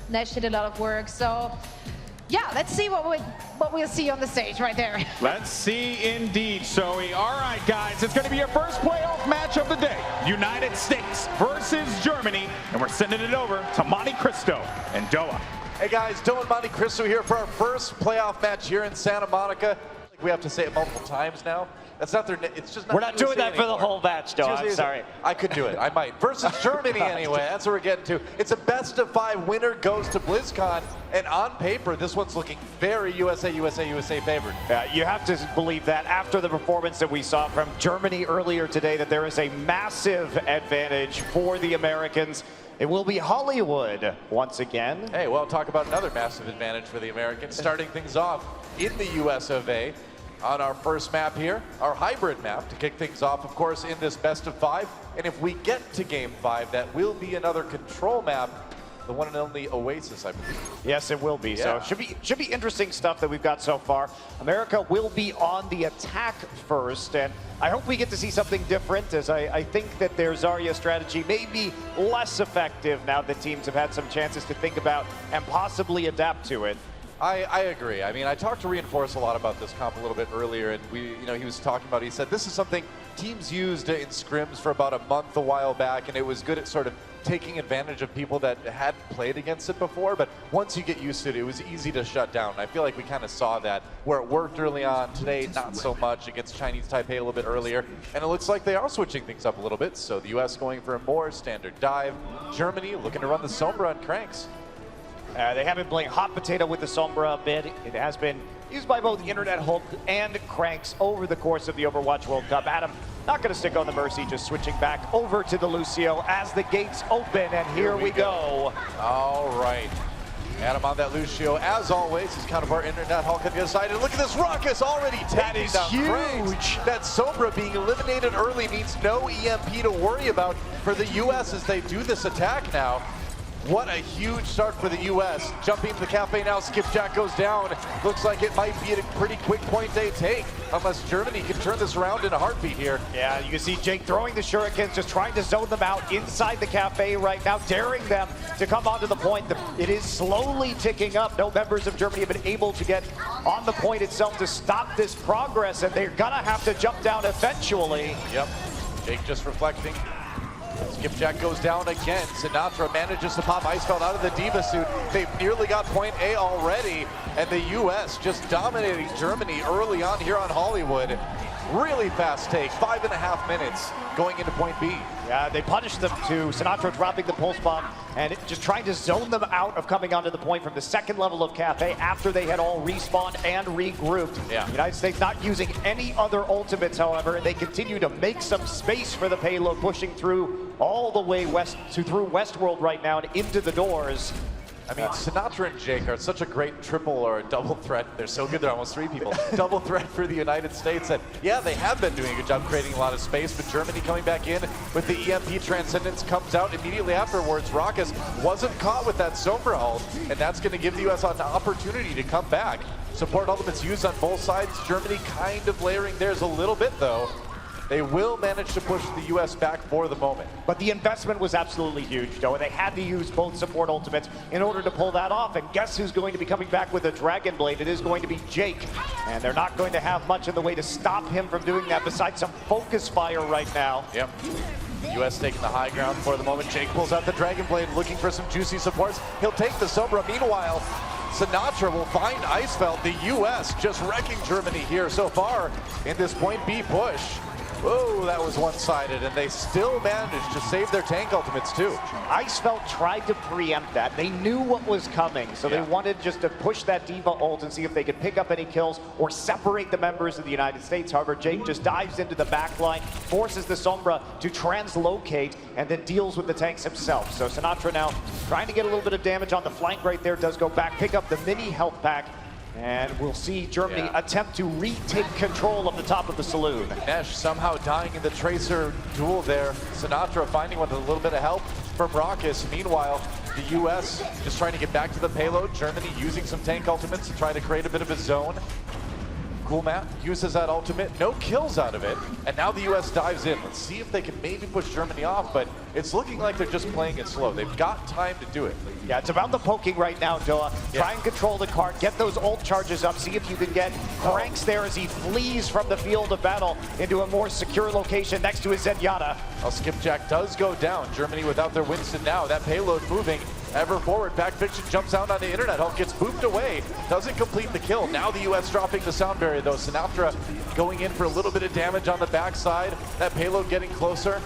Nesh did a lot of work. So yeah, let's see what we'll see on the stage right there. Let's see indeed, Zoe. All right, guys, it's going to be your first playoff match of the day. United States versus Germany, and we're sending it over to Monte Cristo and Doha. Hey guys, Doha and Monte Cristo here for our first playoff match here in Santa Monica. We have to say it multiple times now. That's not their. It's just not. We're not doing that for the whole match, Doha. I'm sorry. I could do it. I might. Versus Germany anyway. That's what we're getting to. It's a best of 5. Winner goes to BlizzCon, and on paper, this one's looking very USA favored. Yeah, you have to believe that after the performance that we saw from Germany earlier today, that there is a massive advantage for the Americans. It will be Hollywood once again. Hey, well, talk about another massive advantage for the Americans. Starting things off in the US of A on our first map here, our hybrid map to kick things off, of course, in this best of 5. And if we get to game 5, that will be another control map. The one and only Oasis, I believe. Yes, it will be. Yeah. So should be interesting stuff that we've got so far. America will be on the attack first, and I hope we get to see something different, as I think that their Zarya strategy may be less effective now that teams have had some chances to think about and possibly adapt to it. I agree. I mean, I talked to Reinforce a lot about this comp a little bit earlier, and he was talking about, he said this is something teams used in scrims for about a month a while back, and it was good at sort of taking advantage of people that hadn't played against it before, but once you get used to it, it was easy to shut down. I feel like we kind of saw that where it worked early on. Today, not so much against Chinese Taipei a little bit earlier, and it looks like they are switching things up a little bit. So the US going for a more standard dive. Germany looking to run the Sombra on Cranks. They have been playing hot potato with the Sombra a bit. It has been used by both Internet Hulk and Cranks over the course of the Overwatch World Cup. Adam, not going to stick on the Mercy, just switching back over to the Lucio as the gates open, and here we go. All right. Adam on that Lucio, as always, his counterpart Internet Hulk on the other side. And look at this Ruckus already taking down Cranks. That Sombra being eliminated early means no EMP to worry about for the US as they do this attack now. What a huge start for the US. Jumping to the cafe now, Skipjack goes down. Looks like it might be a pretty quick point they take, unless Germany can turn this around in a heartbeat here. Yeah, you can see Jake throwing the shurikens, just trying to zone them out inside the cafe right now, daring them to come onto the point. It is slowly ticking up. No members of Germany have been able to get on the point itself to stop this progress, and they're gonna have to jump down eventually. Yep, Jake just reflecting. Skipjack goes down again. Sinatra manages to pop Icefeld out of the Diva suit. They've nearly got point A already, and the US just dominating Germany early on here on Hollywood. Really fast take, 5.5 minutes going into point B. Yeah, they punished them to Sinatra dropping the pulse bomb and just trying to zone them out of coming onto the point from the second level of Cafe after they had all respawned and regrouped. Yeah. The United States not using any other ultimates, however, and they continue to make some space for the payload, pushing through all the way west through Westworld right now and into the doors. I mean, Sinatra and Jake are such a great triple or a double threat. They're so good, they're almost 3 people. Double threat for the United States. And yeah, they have been doing a good job creating a lot of space, but Germany coming back in with the EMP Transcendence comes out immediately afterwards. Ruckus wasn't caught with that Sombra ult, and that's going to give the US an opportunity to come back. Support ultimates used on both sides. Germany kind of layering theirs a little bit, though. They will manage to push the US back for the moment. But the investment was absolutely huge, though, and they had to use both support ultimates in order to pull that off. And guess who's going to be coming back with a Dragon Blade? It is going to be Jake. And they're not going to have much in the way to stop him from doing that besides some focus fire right now. Yep. US taking the high ground for the moment. Jake pulls out the Dragon Blade looking for some juicy supports. He'll take the Sombra. Meanwhile, Sinatra will find Icefeld. The US just wrecking Germany here so far in this point B push. Whoa, that was one-sided, and they still managed to save their tank ultimates too. Icefeld tried to preempt that. They knew what was coming, so they wanted just to push that Diva ult and see if they could pick up any kills or separate the members of the United States. However, Jake just dives into the back line, forces the Sombra to translocate, and then deals with the tanks himself. So Sinatra now trying to get a little bit of damage on the flank right there, does go back, pick up the mini health pack, and we'll see Germany attempt to retake control of the top of the saloon. Nesh somehow dying in the Tracer duel there. Sinatra finding one with a little bit of help from Ruckus. Meanwhile, the US just trying to get back to the payload. Germany using some tank ultimates to try to create a bit of a zone. Cool Matt uses that ultimate, no kills out of it, and now the US dives in. Let's see if they can maybe push Germany off, but it's looking like they're just playing it slow. They've got time to do it. Yeah, it's about the poking right now, Doa. Try and control the cart, get those ult charges up, see if you can get Cranks there as he flees from the field of battle into a more secure location next to his Zenyatta. Well, Skipjack does go down. Germany without their Winston now. That payload moving ever forward. Back Fiction jumps out on the internet. Hulk gets booped away. Doesn't complete the kill. Now the US dropping the sound barrier though. Sinatra going in for a little bit of damage on the backside. That payload getting closer.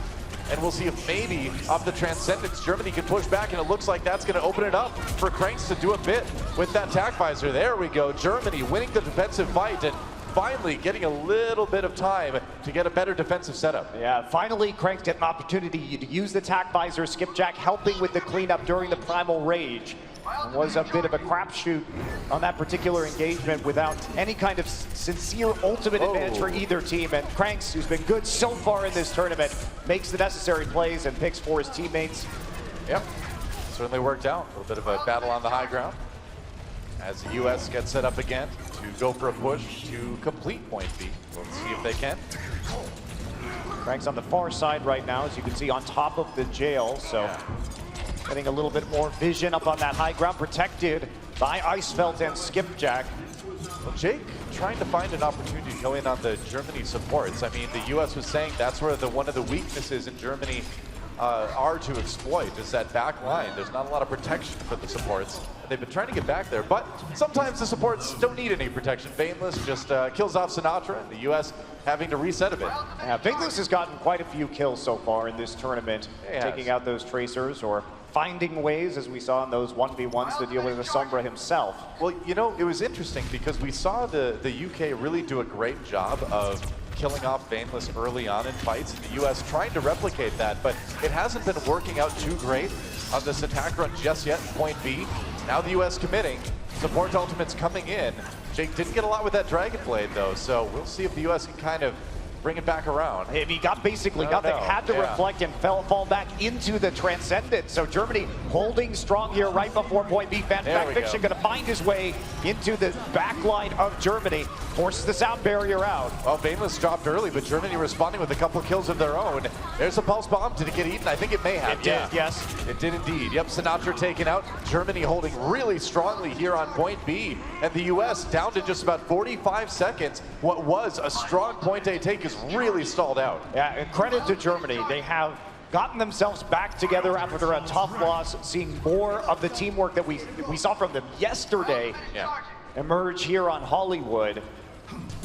And we'll see if maybe off the Transcendence, Germany can push back, and it looks like that's going to open it up for Cranks to do a bit with that tac visor. There we go. Germany winning the defensive fight and finally getting a little bit of time to get a better defensive setup. Yeah, finally Cranks get an opportunity to use the tac visor. Skipjack helping with the cleanup during the Primal Rage. It was a bit of a crapshoot on that particular engagement without any kind of sincere ultimate advantage for either team. And Cranks, who's been good so far in this tournament, makes the necessary plays and picks for his teammates. Yep, certainly worked out. A little bit of a battle on the high ground as the US gets set up again to go for a push to complete point B. Let's see if they can. Cranks on the far side right now, as you can see, on top of the jail. So getting a little bit more vision up on that high ground, protected by Icefelt and Skipjack. Well, Jake trying to find an opportunity to go in on the Germany supports. I mean, the US was saying that's where one of the weaknesses in Germany are to exploit, is that back line. There's not a lot of protection for the supports. They've been trying to get back there, but sometimes the supports don't need any protection. Vainless just kills off Sinatra, and the US having to reset a bit. Yeah, Vainless has gotten quite a few kills so far in this tournament, taking out those tracers or finding ways, as we saw in those 1v1s, to deal with the Sombra himself. Well, you know, it was interesting because we saw the UK really do a great job of killing off Vainless early on in fights, and the US trying to replicate that, but it hasn't been working out too great on this attack run just yet in point B. Now the US committing, support ultimates coming in. Jake didn't get a lot with that Dragon Blade though, so we'll see if the US can kind of bring it back around. He got basically nothing, had to reflect and fall back into the Transcendence. So Germany holding strong here right before point B. Back Fiction going to find his way into the back line of Germany, forces the sound barrier out. Well, Vainless dropped early, but Germany responding with a couple of kills of their own. There's a pulse bomb. Did it get eaten? I think it may have. It did, yes. It did indeed. Yep, Sinatra taken out. Germany holding really strongly here on point B. And the US down to just about 45 seconds. What was a strong point A take is really stalled out. Yeah, and credit to Germany. They have gotten themselves back together after a tough loss, seeing more of the teamwork that we saw from them yesterday emerge here on Hollywood.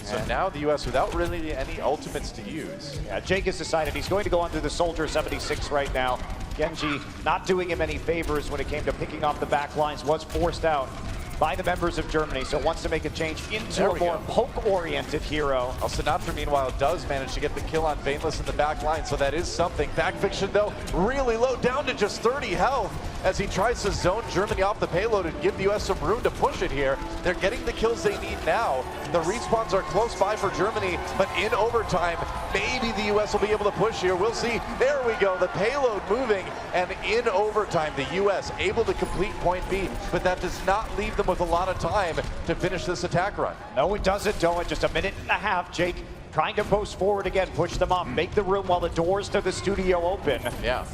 So now the US without really any ultimates to use. Yeah, Jake has decided he's going to go onto the Soldier 76 right now. Genji not doing him any favors when it came to picking off the back lines, was forced out by the members of Germany, so wants to make a change into a more poke-oriented hero. Well, Sinatra, meanwhile, does manage to get the kill on Vainless in the back line, so that is something. Back Fiction, though, really low, down to just 30 health as he tries to zone Germany off the payload and give the US some room to push it here. They're getting the kills they need now. The respawns are close by for Germany, but in overtime, maybe the US will be able to push here. We'll see. There we go, the payload moving, and in overtime, the US able to complete point B, but that does not leave them with a lot of time to finish this attack run. No, it doesn't, Doa. Just a minute and a half. Jake trying to post forward again, push them up, make the room while the doors to the studio open. Yeah.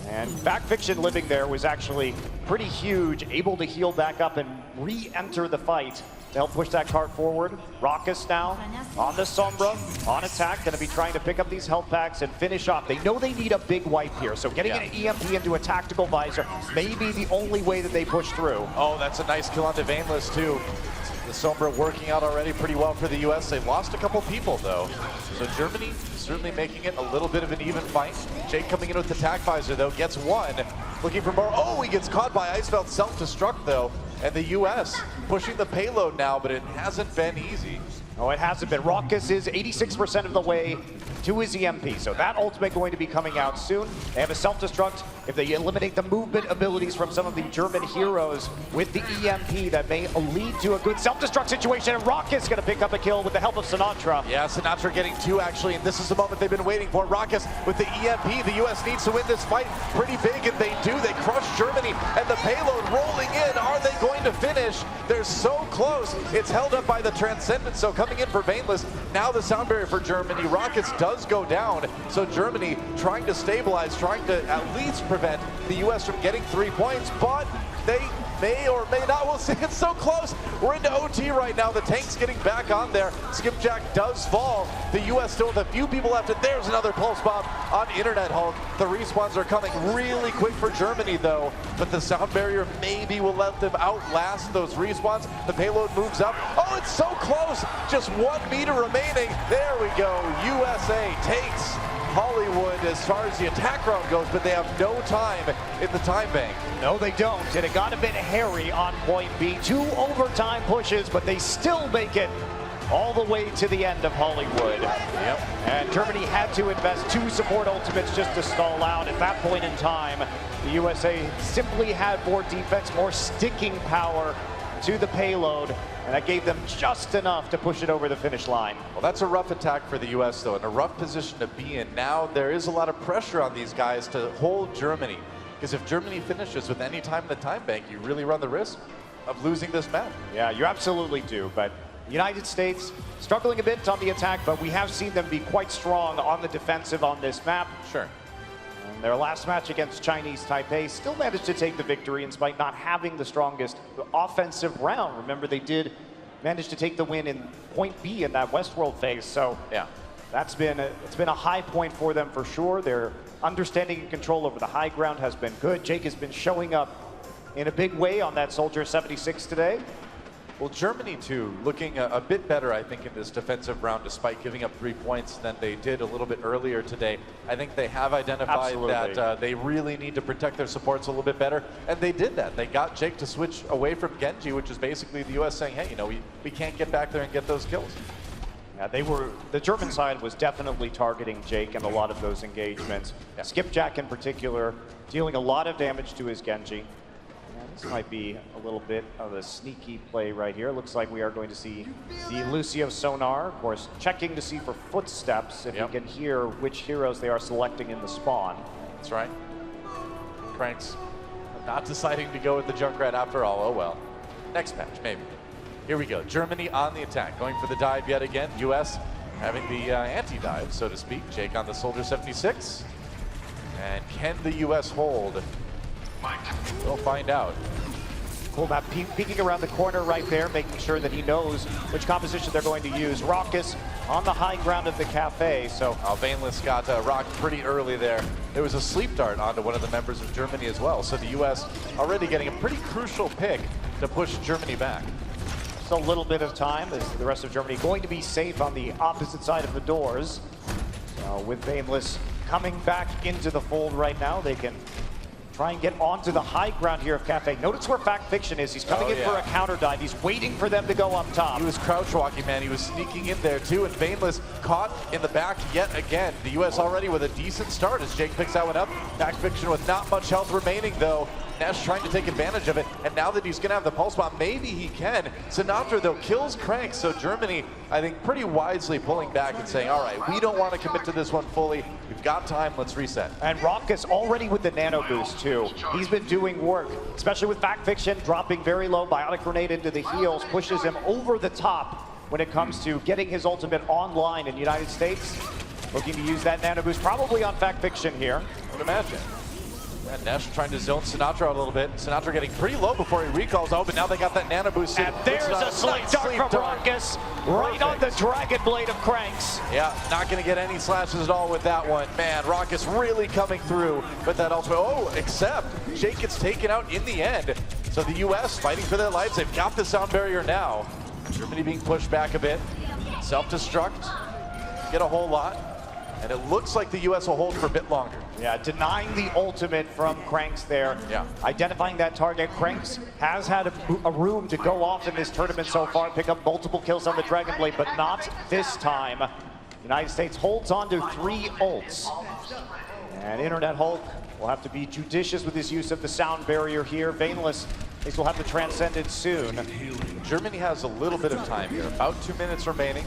And Back Fiction living there was actually pretty huge, able to heal back up and re-enter the fight to help push that cart forward. Raucus now on the Sombra, on attack, going to be trying to pick up these health packs and finish off. They know they need a big wipe here, so getting an EMP into a tactical visor may be the only way that they push through. Oh, that's a nice kill onto Vainless too. The Sombra working out already pretty well for the US. They've lost a couple people though. So Germany certainly making it a little bit of an even fight. Jake coming in with the tac visor though, gets one. Looking for more. Oh, he gets caught by Icefelt, self-destruct though. And the US pushing the payload now, but it hasn't been easy. Oh, it hasn't been. Raucus is 86% of the way to his EMP, so that ultimate going to be coming out soon. They have a self-destruct. If they eliminate the movement abilities from some of the German heroes with the EMP, that may lead to a good self-destruct situation, and Raucus going to pick up a kill with the help of Sinatra. Yeah, Sinatra getting two actually, and this is the moment they've been waiting for. Raucus with the EMP. The US needs to win this fight pretty big, and they do. They crush Germany, and the payload rolling in. Are they going to finish. They're so close. It's held up by the Transcendence. So coming in for Vainless, now the sound barrier for Germany. Rockets does go down. So Germany trying to stabilize, trying to at least prevent the US from getting 3 points, but they may or may not. We'll see. It's so close. We're into OT right now. The tank's getting back on there. Skipjack does fall. The U.S. still with a few people left. And there's another pulse bomb on Internet Hulk. The respawns are coming really quick for Germany, though. But the sound barrier maybe will let them outlast those respawns. The payload moves up. Oh, it's so close. Just 1 meter remaining. There we go. USA takes Hollywood as far as the attack round goes, but they have no time in the time bank. No, they don't, and it got a bit hairy on point B. 2 overtime pushes, but they still make it all the way to the end of Hollywood. Yep. And Germany had to invest 2 support ultimates just to stall out. At that point in time, the USA simply had more defense, more sticking power to the payload, and that gave them just enough to push it over the finish line. Well, that's a rough attack for the U.S., though, and a rough position to be in. Now there is a lot of pressure on these guys to hold Germany, because if Germany finishes with any time in the time bank, you really run the risk of losing this map. Yeah, you absolutely do, but the United States struggling a bit on the attack, but we have seen them be quite strong on the defensive on this map. Sure. And their last match against Chinese Taipei still managed to take the victory in spite not having the strongest offensive round. Remember, they did manage to take the win in point B in that Westworld phase, so yeah, it's been a high point for them for sure. Their understanding and control over the high ground has been good. Jake has been showing up in a big way on that Soldier 76 today. Well, Germany, too, looking a bit better, I think, in this defensive round, despite giving up 3 points than they did a little bit earlier today. I think they have identified that they really need to protect their supports a little bit better, and they did that. They got Jake to switch away from Genji, which is basically the U.S. saying, hey, you know, we can't get back there and get those kills. Yeah, the German side was definitely targeting Jake in a lot of those engagements. Yeah. Skipjack in particular, dealing a lot of damage to his Genji. This might be a little bit of a sneaky play right here. Looks like we are going to see the Lucio sonar, of course, checking to see for footsteps if you can hear which heroes they are selecting in the spawn. That's right. Cranks not deciding to go with the Junkrat after all. Oh well. Next match, maybe. Here we go. Germany on the attack, going for the dive yet again. US having the anti-dive, so to speak. Jake on the Soldier 76. And can the US hold? We'll find out. Cool map, peeking around the corner right there, making sure that he knows which composition they're going to use. Raucus on the high ground of the cafe, so... Vainless got rocked pretty early there. There was a sleep dart onto one of the members of Germany as well, so the U.S. already getting a pretty crucial pick to push Germany back. Just a little bit of time as the rest of Germany going to be safe on the opposite side of the doors. So with Vainless coming back into the fold right now, they can try and get onto the high ground here of Cafe. Notice where Fact Fiction is. He's coming in for a counter dive. He's waiting for them to go up top. He was crouch walking, man. He was sneaking in there too, and Vainless caught in the back yet again. The U.S. already with a decent start as Jake picks that one up. Fact Fiction with not much health remaining though. Nesh trying to take advantage of it, and now that he's going to have the pulse bomb, maybe he can. Sinatra, though, kills Crank, so Germany, I think, pretty wisely pulling back and saying, all right, we don't want to commit to this one fully. We've got time, let's reset. And Raucus already with the nano boost, too. He's been doing work, especially with Fact Fiction, dropping very low, Bionic Grenade into the heels, pushes him over the top when it comes to getting his ultimate online in the United States. Looking to use that nano boost, probably on Fact Fiction here. I would imagine. And Nesh trying to zone Sinatra out a little bit. Sinatra getting pretty low before he recalls. Oh, but now they got that nano boost. And there's a sleep dart from Raucus right on the Dragon Blade of Cranks. Yeah, not going to get any slashes at all with that one. Man, Raucus really coming through with that ultimate. Oh, except Jake gets taken out in the end. So the U.S. fighting for their lives. They've got the sound barrier now. Germany being pushed back a bit. Self-destruct. Get a whole lot. And it looks like the U.S. will hold for a bit longer. Yeah, denying the ultimate from Cranks there. Yeah. Identifying that target. Cranks has had a room to go off in this tournament so far, pick up multiple kills on the Dragon Blade, but not this time. United States holds on to 3 ults. And Internet Hulk will have to be judicious with his use of the sound barrier here. Vainless, these will have the Transcendence soon. Germany has a little bit of time here, about 2 minutes remaining.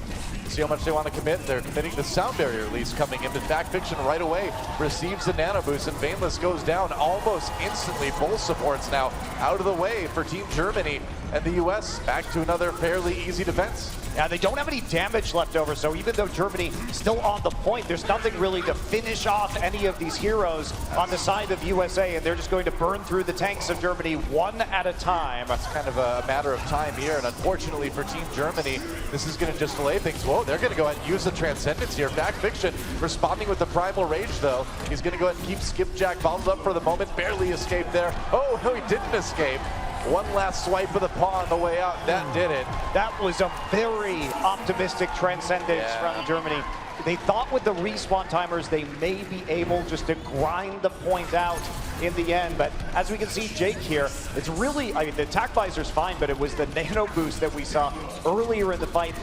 Let's see how much they want to commit. They're committing the sound barrier at least coming into Fact Fiction right away. Receives the nano boost and Vaneless goes down almost instantly. Both supports now out of the way for Team Germany, and the US back to another fairly easy defense. Yeah, they don't have any damage left over, so even though Germany still on the point, there's nothing really to finish off any of these heroes on the side of USA, and they're just going to burn through the tanks of Germany one at a time. It's kind of a matter of time here, and unfortunately for Team Germany, this is going to just delay things. Whoa, they're going to go ahead and use the Transcendence here. Fact Fiction responding with the Primal Rage, though. He's going to go ahead and keep Skipjack bottled up for the moment. Barely escaped there. Oh, no, he didn't escape. One last swipe of the paw on the way out. That did it. That was a very optimistic Transcendence from Germany. They thought with the respawn timers, they may be able just to grind the point out in the end. But as we can see, Jake here, it's really, I mean, the attack visor's fine, but it was the nano boost that we saw earlier in the fight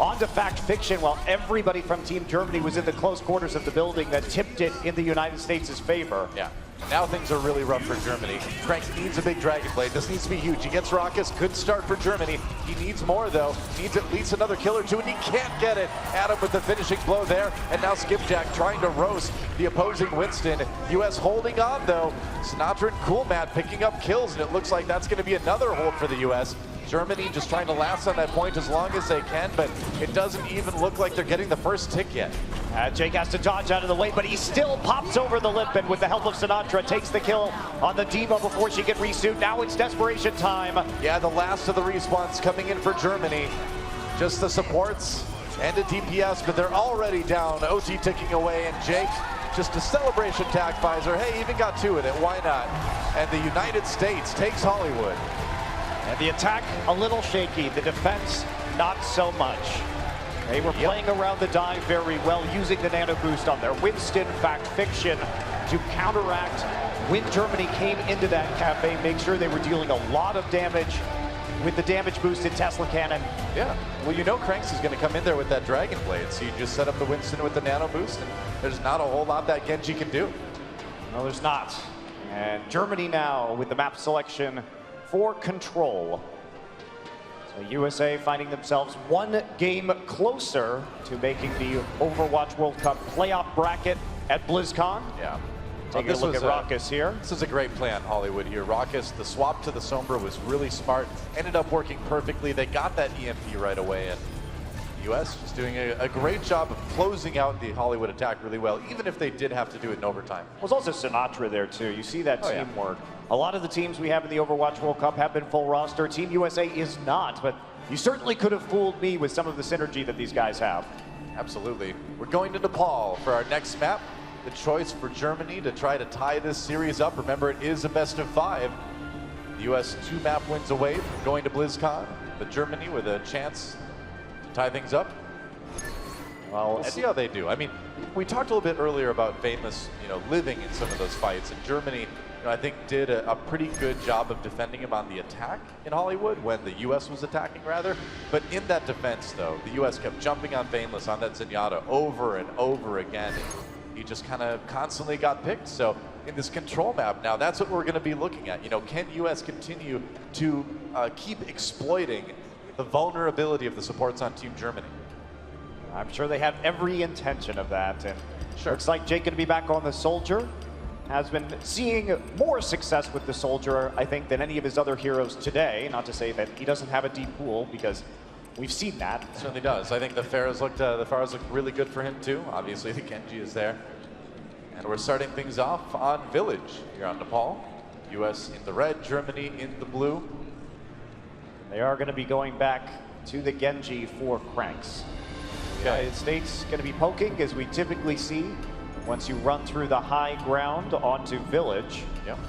onto Fact Fiction while everybody from Team Germany was in the close quarters of the building that tipped it in the United States' favor. Yeah. Now things are really rough for Germany. Crank needs a big Dragon Blade. This needs to be huge. He gets Raucus. Good start for Germany. He needs more, though. Needs at least another kill or two, and he can't get it. Adam with the finishing blow there. And now Skipjack trying to roast the opposing Winston. US holding on, though. Sinatra and Cool Matt picking up kills, and it looks like that's going to be another hold for the US. Germany just trying to last on that point as long as they can, but it doesn't even look like they're getting the first tick yet. Jake has to dodge out of the way, but he still pops over the lip, and with the help of Sinatra, takes the kill on the Diva before she can resuit. Now it's desperation time. Yeah, the last of the respawns coming in for Germany. Just the supports and a DPS, but they're already down. OT ticking away, and Jake, just a celebration tac visor. Hey, even got two with it, why not? And the United States takes Hollywood. And the attack, a little shaky. The defense, not so much. They were playing around the dive very well, using the nano boost on their Winston. Fact Fiction to counteract when Germany came into that cafe, make sure they were dealing a lot of damage with the damage boosted Tesla cannon. Yeah, well, you know Cranks is going to come in there with that Dragon Blade, so you just set up the Winston with the nano boost, and there's not a whole lot that Genji can do. No, there's not. And Germany now with the map selection for Control. So USA finding themselves one game closer to making the Overwatch World Cup playoff bracket at BlizzCon. Yeah. Taking a look at Raucus here. This is a great plan, Hollywood here. Raucus, the swap to the Sombra was really smart. Ended up working perfectly. They got that EMP right away, and the US just doing a great job of closing out the Hollywood attack really well, even if they did have to do it in overtime. There's also Sinatra there too. You see that teamwork. A lot of the teams we have in the Overwatch World Cup have been full roster. Team USA is not, but you certainly could have fooled me with some of the synergy that these guys have. Absolutely. We're going to Nepal for our next map. The choice for Germany to try to tie this series up. Remember, it is a best of 5. The US 2 map wins away from going to BlizzCon, but Germany with a chance to tie things up. Well, we'll see how they do. I mean, we talked a little bit earlier about Famous, living in some of those fights, and Germany, I think did a pretty good job of defending him on the attack in Hollywood when the US was attacking, rather. But in that defense, though, the US kept jumping on Fameless on that Zenyatta over and over again. He just kind of constantly got picked. So in this control map now, that's what we're going to be looking at. Can US continue to keep exploiting the vulnerability of the supports on Team Germany? I'm sure they have every intention of that. And looks like Jake going to be back on the Soldier. Has been seeing more success with the Soldier, I think, than any of his other heroes today. Not to say that he doesn't have a deep pool, because we've seen that. It certainly does. I think the Pharaohs looked really good for him too. Obviously, the Genji is there. And we're starting things off on Village here on Nepal. US in the red, Germany in the blue. They are going to be going back to the Genji for Cranks. The United States going to be poking, as we typically see once you run through the high ground onto Village. Yep.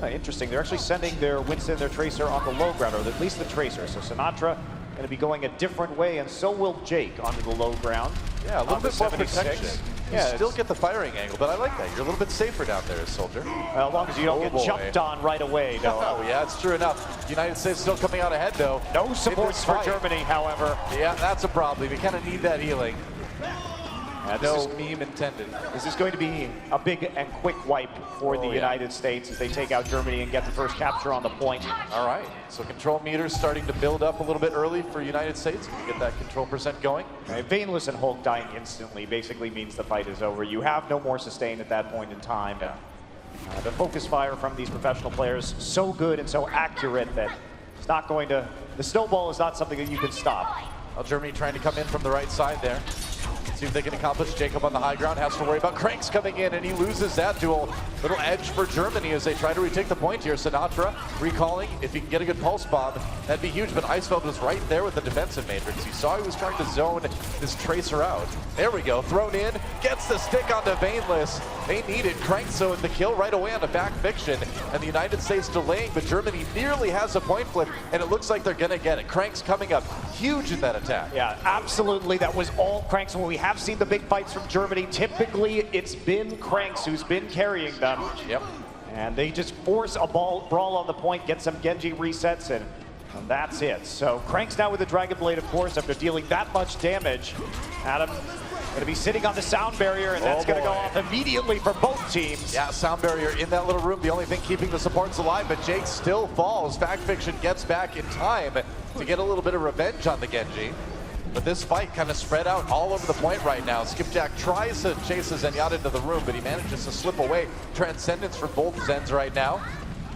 Interesting. They're actually sending their Winston, their Tracer, on the low ground, or at least the Tracer. So Sinatra going to be going a different way, and so will Jake onto the low ground. Yeah, a little bit more protection. You Yeah, still get the firing angle, but I like that. You're a little bit safer down there, Soldier. As long as you don't get jumped on right away, Noah. Oh, yeah, it's true enough. United States still coming out ahead, though. No supports for Germany, however. Yeah, that's a problem. We kind of need that healing. No meme intended. This is going to be a big and quick wipe for the United States as they take out Germany and get the first capture on the point. All right, so control meters starting to build up a little bit early for United States. Get that control percent going. Vainless and Hulk dying instantly basically means the fight is over. You have no more sustain at that point in time. Yeah. The focus fire from these professional players, so good and so accurate that it's not going to, the snowball is not something that you can stop. Well, Germany trying to come in from the right side there. See if they can accomplish. Jacob on the high ground has to worry about Cranks coming in, and he loses that duel. Little edge for Germany as they try to retake the point here. Sinatra recalling. If he can get a good pulse bomb, that'd be huge. But Eisfeld was right there with the defensive matrix. You saw he was trying to zone this tracer out. There we go. Thrown in. Gets the stick onto Vainless. They need it. Cranks so the kill right away on the back fiction. And the United States delaying, but Germany nearly has a point flip, and it looks like they're going to get it. Cranks coming up huge in that attack. Yeah, absolutely. That was all Cranks. When we have seen the big fights from Germany, typically it's been Cranks who's been carrying them. Yep. And they just force a brawl on the point, get some Genji resets, and that's it. So Cranks now with the Dragon Blade, of course, after dealing that much damage. Adam going to be sitting on the sound barrier, and that's going to go off immediately for both teams. Yeah, sound barrier in that little room, the only thing keeping the supports alive, but Jake still falls. Fact Fiction gets back in time to get a little bit of revenge on the Genji. But this fight kind of spread out all over the point right now. Skipjack tries to chase Zenyatta into the room, but he manages to slip away. Transcendence for both Zens right now.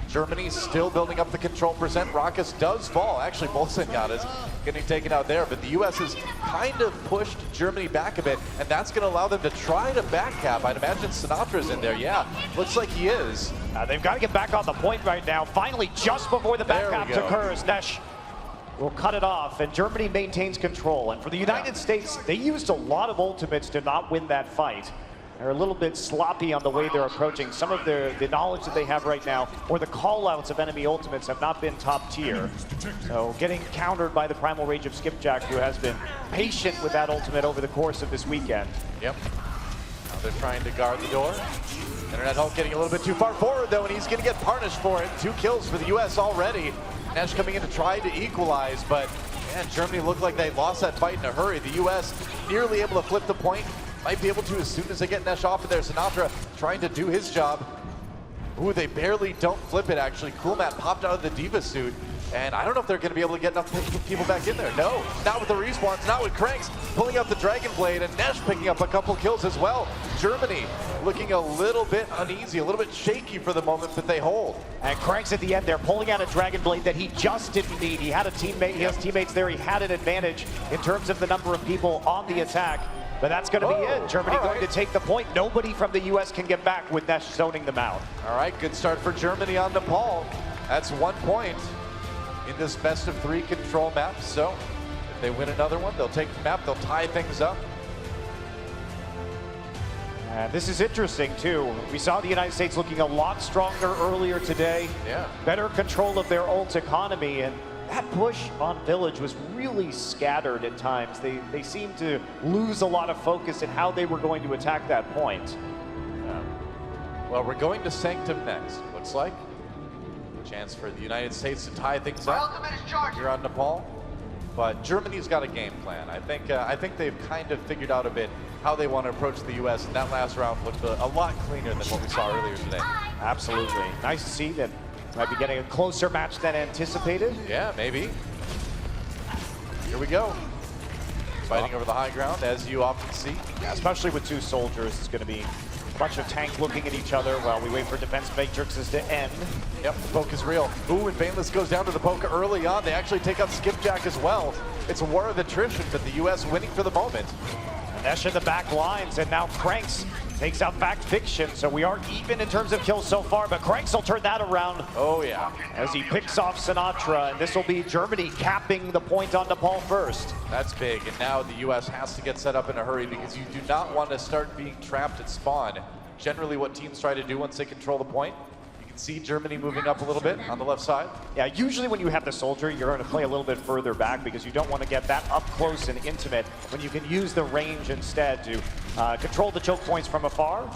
Germany still building up the control percent. Raucus does fall. Actually, both Zenyatas getting taken out there, but the U.S. has kind of pushed Germany back a bit, and that's going to allow them to try to backcap. I'd imagine Sinatra's in there. Yeah, looks like he is. They've got to get back on the point right now. Finally, just before the backcap occurs, Nesh will cut it off, and Germany maintains control. And for the United States, they used a lot of ultimates to not win that fight. They're a little bit sloppy on the way they're approaching. Some of the knowledge that they have right now, or the call-outs of enemy ultimates, have not been top tier. So getting countered by the Primal Rage of Skipjack, who has been patient with that ultimate over the course of this weekend. Yep. Now they're trying to guard the door. Internet Hulk getting a little bit too far forward, though, and he's going to get punished for it. 2 kills for the U.S. already. Nash coming in to try to equalize, but man, Germany looked like they lost that fight in a hurry. The U.S. nearly able to flip the point. Might be able to as soon as they get Nesh off of there. Sinatra trying to do his job. Ooh, they barely don't flip it, actually. Coolmat popped out of the Diva suit, and I don't know if they're going to be able to get enough people back in there. No, not with the respawns, not with Cranks pulling out the Dragon Blade, and Nesh picking up a couple kills as well. Germany looking a little bit uneasy, a little bit shaky for the moment, but they hold. And Cranks at the end there, pulling out a Dragon Blade that he just didn't need. He had a teammate, he has teammates there, he had an advantage in terms of the number of people on the attack. But that's going to be it. Germany going to take the point. Nobody from the U.S. can get back with Nesh zoning them out. All right, good start for Germany on Nepal. That's 1 point in this best-of-3 control map. So if they win another one, they'll take the map, they'll tie things up. And this is interesting, too. We saw the United States looking a lot stronger earlier today. Yeah. Better control of their ult economy, and that push on Village was really scattered at times. They seemed to lose a lot of focus in how they were going to attack that point. Well, we're going to Sanctum next, looks like. Chance for the United States to tie things up here on Nepal. But Germany's got a game plan. I think they've kind of figured out a bit how they want to approach the U.S. And that last round looked a lot cleaner than what we saw earlier today. Absolutely. Nice to see that might be getting a closer match than anticipated. Yeah, maybe. Here we go. Fighting over the high ground, as you often see. Yeah, especially with 2 soldiers, it's going to be a bunch of tanks looking at each other while we wait for defense matrices to end. Yep, the poke is real. Ooh, and Vainless goes down to the poke early on. They actually take out Skipjack as well. It's a war of attrition, but the U.S. winning for the moment. Nesh in the back lines, and now Cranks takes out Fact Fiction, so we are even in terms of kills so far, but Cranks will turn that around. Oh, yeah. As he picks off Sinatra, and this will be Germany capping the point on Nepal first. That's big, and now the U.S. has to get set up in a hurry because you do not want to start being trapped at spawn. Generally what teams try to do once they control the point. You can see Germany moving up a little bit on the left side. Yeah, usually when you have the soldier, you're going to play a little bit further back because you don't want to get that up close and intimate when you can use the range instead to control the choke points from afar.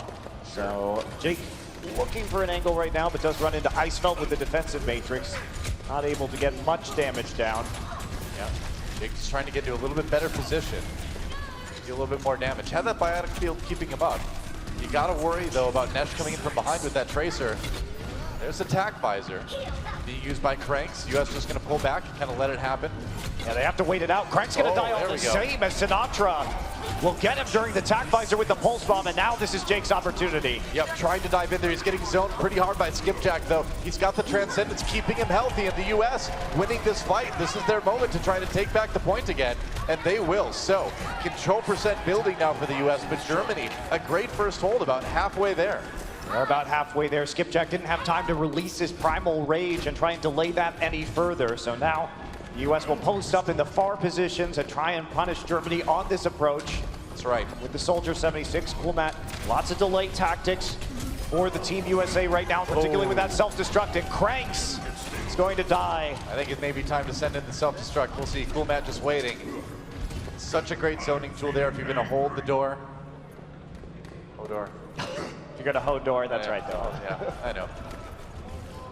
So Jake looking for an angle right now, but does run into Eisfeld with the defensive matrix. Not able to get much damage down. Yeah, Jake's trying to get to a little bit better position. do a little bit more damage. Had that biotic field keeping him up. You gotta worry though about Nesh coming in from behind with that tracer. There's attack visor being used by Cranks. US just gonna pull back and kind of let it happen. Yeah, they have to wait it out. Crank's gonna die all the same as Sinatra. Will get him during the attack visor with the pulse bomb, and now this is Jake's opportunity. Yep, trying to dive in there. He's getting zoned pretty hard by Skipjack, though. He's got the Transcendence keeping him healthy, and the US winning this fight. This is their moment to try to take back the point again, and they will. So, control percent building now for the US, but Germany, a great first hold, about halfway there. They're about halfway there. Skipjack didn't have time to release his primal rage and try and delay that any further. So now the US will post up in the far positions and try and punish Germany on this approach. That's right. With the Soldier 76, cool Matt, lots of delay tactics for the Team USA right now, particularly with that self-destruct. And Cranks is going to die. I think it may be time to send in the self-destruct. We'll see. Cool Matt just waiting. Such a great zoning tool there if you're going to hold the door. Hold door. If you're going to hold door, that's right, though. Yeah, I know.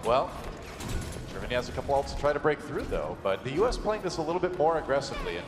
Well, Germany has a couple ults to try to break through, though, but the US playing this a little bit more aggressively. And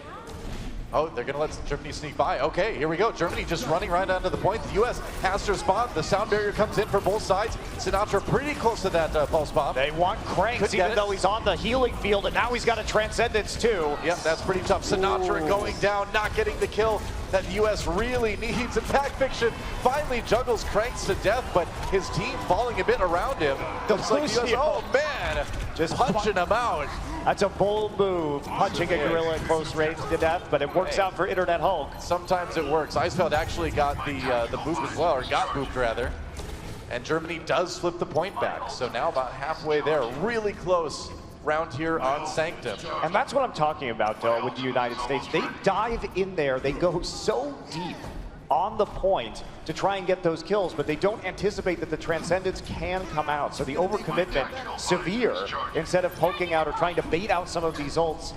oh, they're going to let Germany sneak by. Okay, here we go. Germany just running right onto the point. The US has to respond. The sound barrier comes in for both sides. Sinatra pretty close to that pulse bomb. They want Cranks, even though he's on the healing field, and now he's got a Transcendence, too. Yep, that's pretty tough. Sinatra going down, not getting the kill that the US really needs. Attack Fiction finally juggles Cranks to death, but his team falling a bit around him. Looks like the US, oh man, just punching him out. That's a bold move, punching a gorilla at close range to death, but it works out for Internet Hulk. Sometimes it works. Eisfeld actually got the boop as well, or got booped rather. And Germany does flip the point back. So now about halfway there, really close round here on Sanctum. And that's what I'm talking about, though, with the United States. They dive in there, they go so deep on the point to try and get those kills, but they don't anticipate that the Transcendence can come out. So the overcommitment, severe, instead of poking out or trying to bait out some of these ults.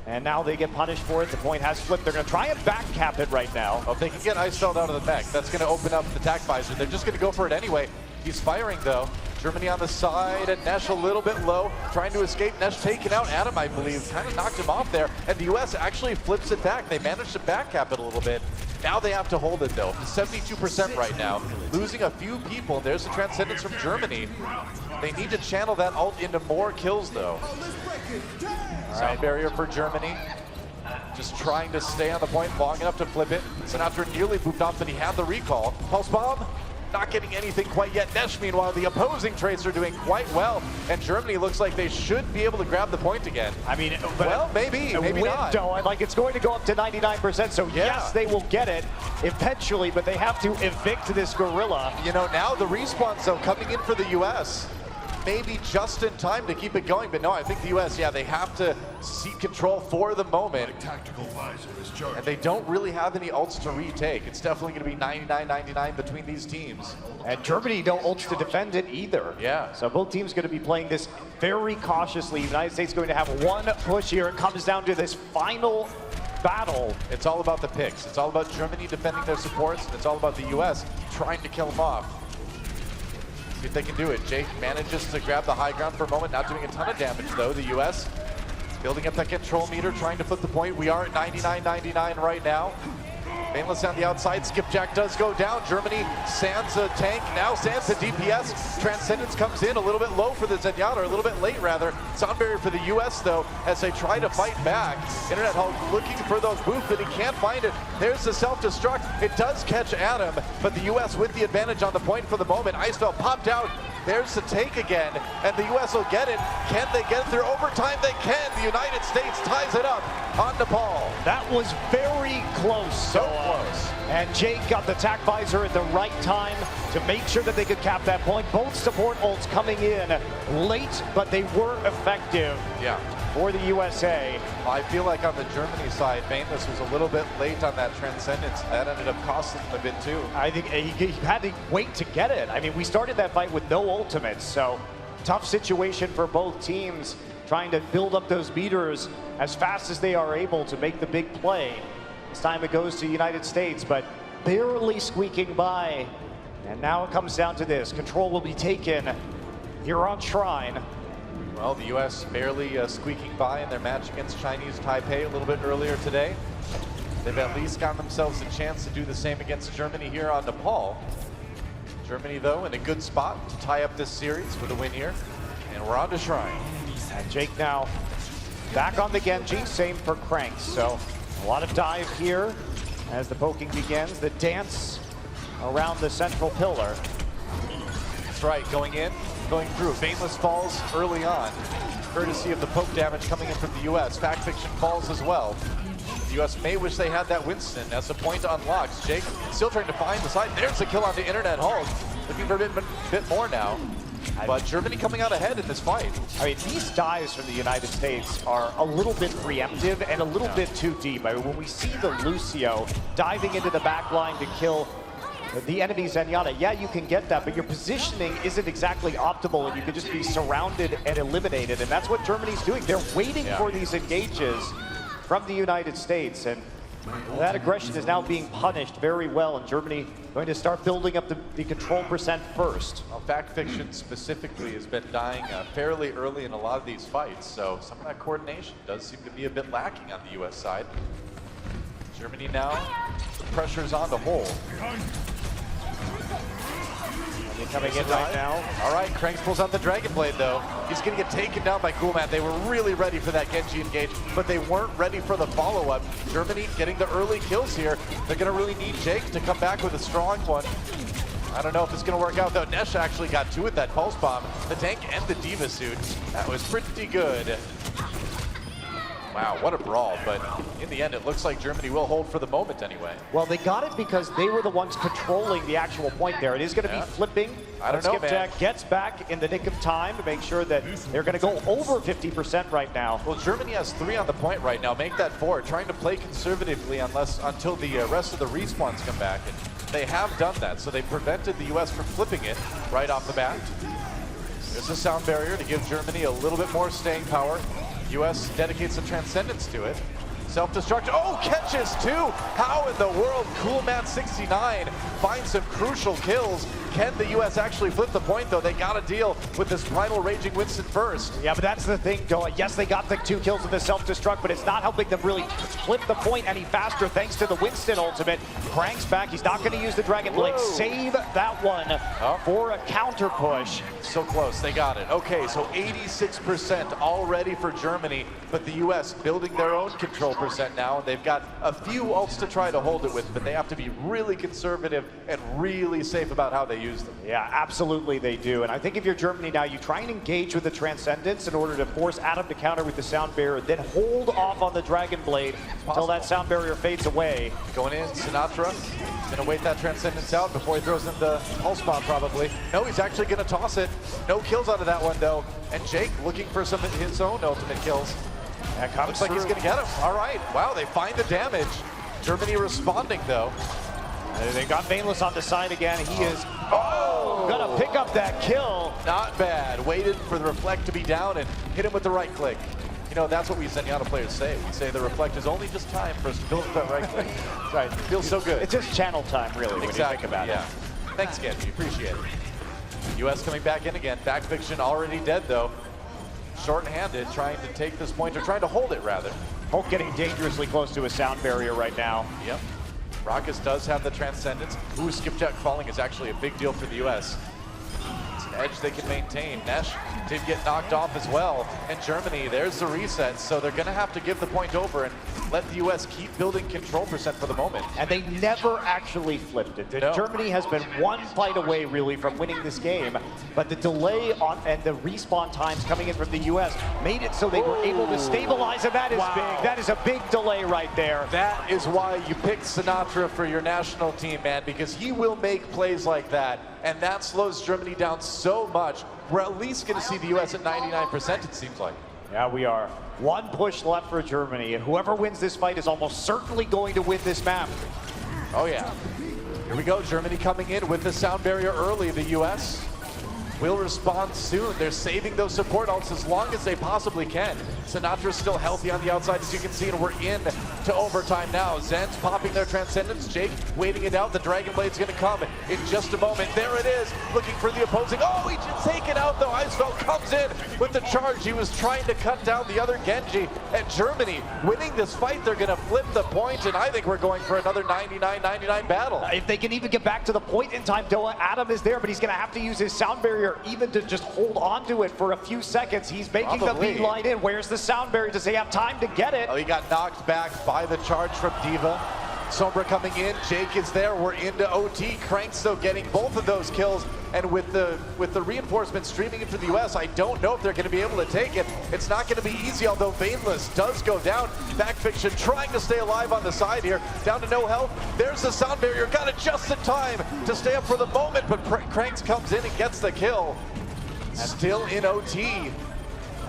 And now they get punished for it. The point has flipped. They're going to try and back cap it right now. Well, if they can get Eisfeld out of the mech, that's going to open up the attack visor. They're just going to go for it anyway. He's firing, though. Germany on the side, and Nesh a little bit low, trying to escape. Nesh taking out Adam, I believe, kind of knocked him off there. And the US actually flips it back. They managed to back cap it a little bit. Now they have to hold it, though. 72% right now, losing a few people. There's the Transcendence from Germany. They need to channel that ult into more kills, though. Sound barrier for Germany. Just trying to stay on the point long enough to flip it. Sinatra nearly booped off, but he had the recall. Pulse bomb, not getting anything quite yet. Nesh, meanwhile, the opposing tracer doing quite well, and Germany looks like they should be able to grab the point again. I mean, well, maybe not. Like, it's going to go up to 99%, so yes, they will get it eventually, but they have to evict this gorilla. You know, now the respawns, though, coming in for the US. Maybe just in time to keep it going, but no, I think the US, yeah, they have to seek control for the moment. And they don't really have any ults to retake. It's definitely going to be 99-99 between these teams. And Germany don't ults to defend it either. Yeah. So both teams going to be playing this very cautiously. The United States going to have one push here. It comes down to this final battle. It's all about the picks. It's all about Germany defending their supports, and it's all about the US trying to kill them off. See if they can do it. Jake manages to grab the high ground for a moment, not doing a ton of damage though. The US building up that control meter, trying to flip the point. We are at 99-99 right now. Bainless on the outside. Skipjack does go down. Germany sands a tank. Now sands a DPS. Transcendence comes in a little bit low for the Zenyatta, or a little bit late rather. Sound barrier for the US though, as they try to fight back. Internet Hulk looking for those boosts, but he can't find it. There's the self-destruct. It does catch Adam, but the US with the advantage on the point for the moment. Eisfeld popped out. There's the take again, and the US will get it. Can they get it through overtime? They can. The United States ties it up on Nepal. That was very close. So close. And Jake got the attack visor at the right time to make sure that they could cap that point. Both support ults coming in late, but they were effective. Yeah. For the USA. I feel like on the Germany side, Bainless was a little bit late on that Transcendence. That ended up costing them a bit too. I think he had to wait to get it. I mean, we started that fight with no ultimates, so tough situation for both teams, trying to build up those meters as fast as they are able to make the big play. This time it goes to the United States, but barely squeaking by. And now it comes down to this. Control will be taken here on Shrine. Well, the U.S. barely squeaking by in their match against Chinese Taipei a little bit earlier today. They've at least gotten themselves a chance to do the same against Germany here on Nepal. Germany, though, in a good spot to tie up this series with a win here. And we're on to Shrine. And Jake now back on the Genji, same for Cranks. So a lot of dive here as the poking begins. The dance around the central pillar. That's right, going in, going through. Baneless falls early on, courtesy of the poke damage coming in from the US. Fact Fiction falls as well. The US may wish they had that Winston as the point unlocks. Jake still trying to find the side. There's a kill on the Internet Hulk. Looking for a bit more now. But Germany coming out ahead in this fight. I mean, these dives from the United States are a little bit preemptive and a little bit too deep. I mean, when we see the Lucio diving into the back line to kill the enemy Zenyatta, yeah, you can get that, but your positioning isn't exactly optimal and you can just be surrounded and eliminated, and that's what Germany's doing. They're waiting for these engages from the United States, and that aggression is now being punished very well, and Germany going to start building up the control percent first. Well, Fact Fiction specifically has been dying fairly early in a lot of these fights, so some of that coordination does seem to be a bit lacking on the US side. Germany now, the pressure's on the whole. Coming in right now. All right, Cranks pulls out the Dragon Blade, though. He's going to get taken down by Coolman. They were really ready for that Genji engage, but they weren't ready for the follow-up. Germany getting the early kills here. They're going to really need Jake to come back with a strong one. I don't know if it's going to work out, though. Nesh actually got two with that Pulse Bomb. The tank and the Diva suit. That was pretty good. Wow, what a brawl, but in the end, it looks like Germany will hold for the moment anyway. Well, they got it because they were the ones controlling the actual point there. It is going to be flipping. I don't know, man. Skipjack gets back in the nick of time to make sure that they're going to go over 50% right now. Well, Germany has 3 on the point right now. Make that 4. Trying to play conservatively until the rest of the respawns come back. And they have done that, so they prevented the US from flipping it right off the bat. There's a sound barrier to give Germany a little bit more staying power. US dedicates some transcendence to it. Self-destruct. Oh, catches too! How in the world? Coolman69 finds some crucial kills. Can the US actually flip the point, though? They got to deal with this Primal Raging Winston first. Yeah, but that's the thing, though. Yes, they got the 2 kills with the self-destruct, but it's not helping them really flip the point any faster thanks to the Winston ultimate. Cranks back. He's not going to use the Dragon Blade. Save that one for a counter push. So close. They got it. Okay, so 86% already for Germany, but the US building their own control percent now, and they've got a few ults to try to hold it with, but they have to be really conservative and really safe about how they use them. Yeah, absolutely they do. And I think if you're Germany now, you try and engage with the Transcendence in order to force Adam to counter with the Sound Barrier, then hold off on the Dragon Blade until that Sound Barrier fades away. Going in, Sinatra, gonna wait that Transcendence out before he throws in the Pulse Bomb probably. No, he's actually gonna toss it. No kills out of that one though. And Jake looking for some of his own ultimate kills. Looks like he's gonna get him. All right, wow, they find the damage. Germany responding though. They got Baneless on the side again. He is gonna pick up that kill. Not bad. Waited for the Reflect to be down and hit him with the right click. You know, that's what we Zenyatta players say. We say the Reflect is only just time for us to build up that right click. Right, it feels so good. It's just channel time, really, when you think about it. Thanks, Genji. Appreciate it. US coming back in again. Fact Fiction already dead, though. Short-handed, trying to take this point, or trying to hold it, rather. Hulk getting dangerously close to a Sound Barrier right now. Yep. Rockus does have the Transcendence. Ooh, Skipjack falling is actually a big deal for the US. It's an edge they can maintain. Nesh did get knocked off as well. And Germany, there's the reset. So they're going to have to give the point over and let the US keep building control percent for the moment. And they never actually flipped it. No. Germany has been one fight away, really, from winning this game. But the delay on and the respawn times coming in from the US made it so they were able to stabilize, and that is big. That is a big delay right there. That is why you picked Sinatra for your national team, man, because he will make plays like that. And that slows Germany down so much. We're at least going to see the US at 99%, it seems like. Yeah, we are. One push left for Germany, and whoever wins this fight is almost certainly going to win this map. Oh, yeah. Here we go. Germany coming in with the Sound Barrier early. The US will respond soon. They're saving those support ults as long as they possibly can. Sinatra's still healthy on the outside, as you can see, and we're in to overtime now. Zen's popping their Transcendence. Jake waiting it out. The Dragon Blade's going to come in just a moment. There it is, looking for the opposing. Oh, he just taken out, though. Eisfeld comes in with the charge. He was trying to cut down the other Genji. And Germany winning this fight, they're going to flip the point, and I think we're going for another 99-99 battle. If they can even get back to the point in time, Doa, Adam is there, but he's going to have to use his sound barrier even to just hold on to it for a few seconds. He's making the beeline in. Where's the sound barrier? Does he have time to get it? Oh, he got knocked back by the charge from D.Va. Sombra coming in, Jake is there, we're into OT. Cranks though getting both of those kills, and with the reinforcements streaming into the US, I don't know if they're going to be able to take it. It's not going to be easy, although Vainless does go down. Backfiction trying to stay alive on the side here, down to no health. There's the sound barrier, got it just in time to stay up for the moment, but Cranks comes in and gets the kill. Still in OT.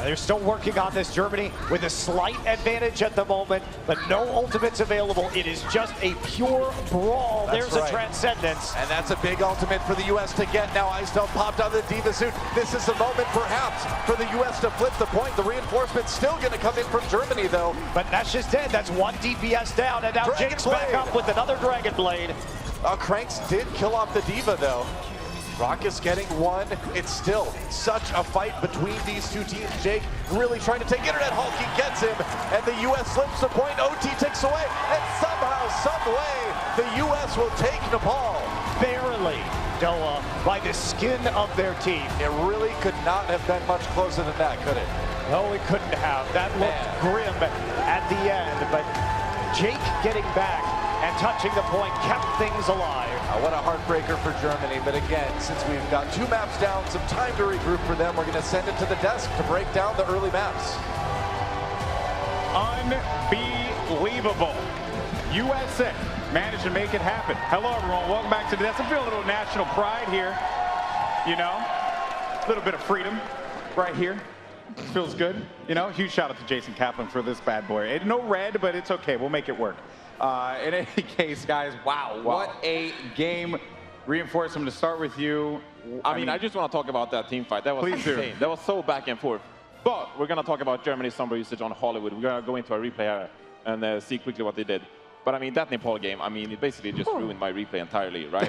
They're still working on this, Germany, with a slight advantage at the moment, but no ultimates available. It is just a pure brawl. There's a Transcendence. And that's a big ultimate for the U.S. to get. Now Eisfeld popped out of the D.Va suit. This is the moment, perhaps, for the U.S. to flip the point. The reinforcement's still going to come in from Germany, though. But that's just dead. That's one DPS down, and now Jake's back up with another Dragon Blade. Cranks did kill off the D.Va, though. Raucus getting one. It's still such a fight between these two teams. Jake really trying to take Internet Hulk. He gets him, and the U.S. slips the point. OT takes away, and somehow, some way, the U.S. will take Nepal. Barely, Doa, by the skin of their teeth. It really could not have been much closer than that, could it? No, it couldn't have. That looked grim at the end, but Jake getting back and touching the point kept things alive. What a heartbreaker for Germany, but again, since we've got 2 maps down, some time to regroup for them, we're going to send it to the desk to break down the early maps. Unbelievable. USA managed to make it happen. Hello, everyone. Welcome back to the desk. I feel a little national pride here. You know, a little bit of freedom right here. Feels good. You know, huge shout out to Jason Kaplan for this bad boy. No red, but it's okay. We'll make it work. In any case, guys, wow, what a game. Reinforce, I'm going to start with you. I mean, I just want to talk about that team fight. That was insane. That was so back and forth. But we're going to talk about Germany's Sombra usage on Hollywood. We're going to go into a replay here and see quickly what they did. But I mean, that Nepal game, I mean, it basically just ruined my replay entirely, right?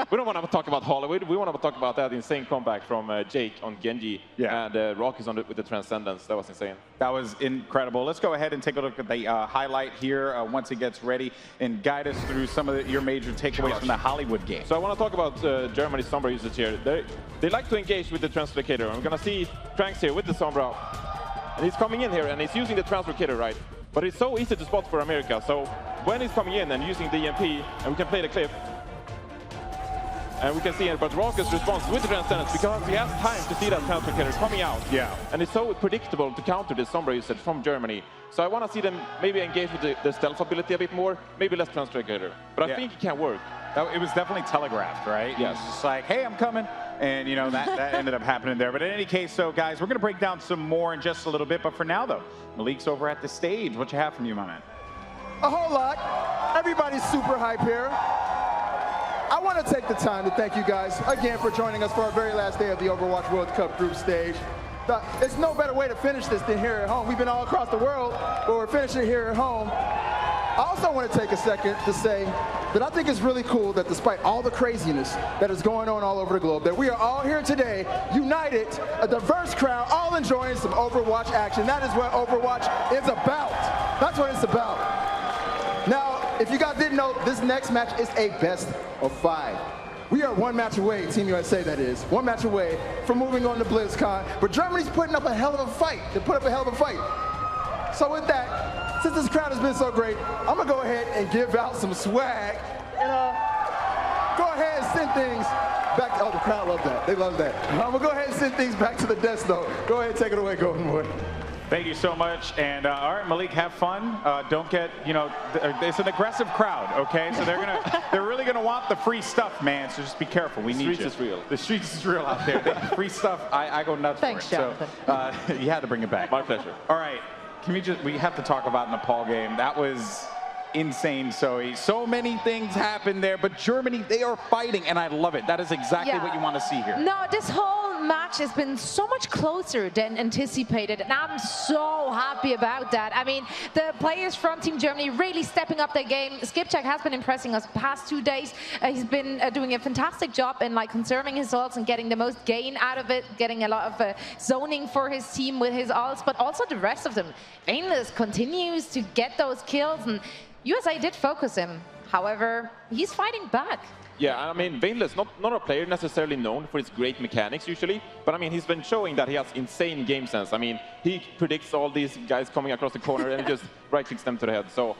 We don't want to talk about Hollywood. We want to talk about that insane comeback from Jake on Genji and Raucus with the Transcendence. That was insane. That was incredible. Let's go ahead and take a look at the highlight here once it gets ready and guide us through some of your major takeaways from the Hollywood game. So I want to talk about Germany's Sombra usage here. They like to engage with the Translocator. I'm going to see Cranks here with the Sombra. And he's coming in here and he's using the Translocator, right? But it's so easy to spot for America. So when he's coming in and using the EMP, and we can play the clip, and we can see it, but Raucus responds with the Transcendence because he has time to see that Translocator coming out. Yeah. And it's so predictable to counter this Sombra usage from Germany. So I want to see them maybe engage with the stealth ability a bit more, maybe less Translocator. But I think it can work. It was definitely telegraphed, right? Yes. It was just like, hey, I'm coming. And, you know, that ended up happening there. But in any case, so, guys, we're going to break down some more in just a little bit. But for now, though, Malik's over at the stage. What you have from you, my man? A whole lot. Everybody's super hype here. I want to take the time to thank you guys again for joining us for our very last day of the Overwatch World Cup group stage. It's no better way to finish this than here at home. We've been all across the world, but we're finishing here at home. I also want to take a second to say that I think it's really cool that despite all the craziness that is going on all over the globe, that we are all here today, united, a diverse crowd, all enjoying some Overwatch action. That is what Overwatch is about. That's what it's about. Now, if you guys didn't know, this next match is a best of 5. We are 1 match away, Team USA that is, 1 match away from moving on to BlizzCon, but Germany's putting up a hell of a fight. They put up a hell of a fight. So with that, since this crowd has been so great, I'm gonna go ahead and give out some swag and go ahead and send things back. Oh, the crowd loved that. They love that. I'm gonna go ahead and send things back to the desk though. Go ahead and take it away, Golden Boy. Thank you so much. And all right, Malik, have fun. Don't get, you know, it's an aggressive crowd, okay? So they're really gonna want the free stuff, man. So just be careful. We need you. The streets is real. The streets is real out there. Free stuff. I go nuts for it. Thanks, Jonathan. So you had to bring it back. My pleasure. All right. We have to talk about Nepal game. That was insane, Zoe. So many things happen there, but Germany, they are fighting, and I love it. That is exactly what you want to see here. No, this whole match has been so much closer than anticipated, and I'm so happy about that. I mean, the players from Team Germany really stepping up their game. Skipjack has been impressing us the past 2 days. He's been doing a fantastic job in like conserving his ults and getting the most gain out of it, getting a lot of zoning for his team with his ults, but also the rest of them. Vainless continues to get those kills, and USA did focus him. However, he's fighting back. Yeah, I mean, Vainless, not a player necessarily known for his great mechanics usually, but I mean, he's been showing that he has insane game sense. I mean, he predicts all these guys coming across the corner and just right-clicks them to the head. So,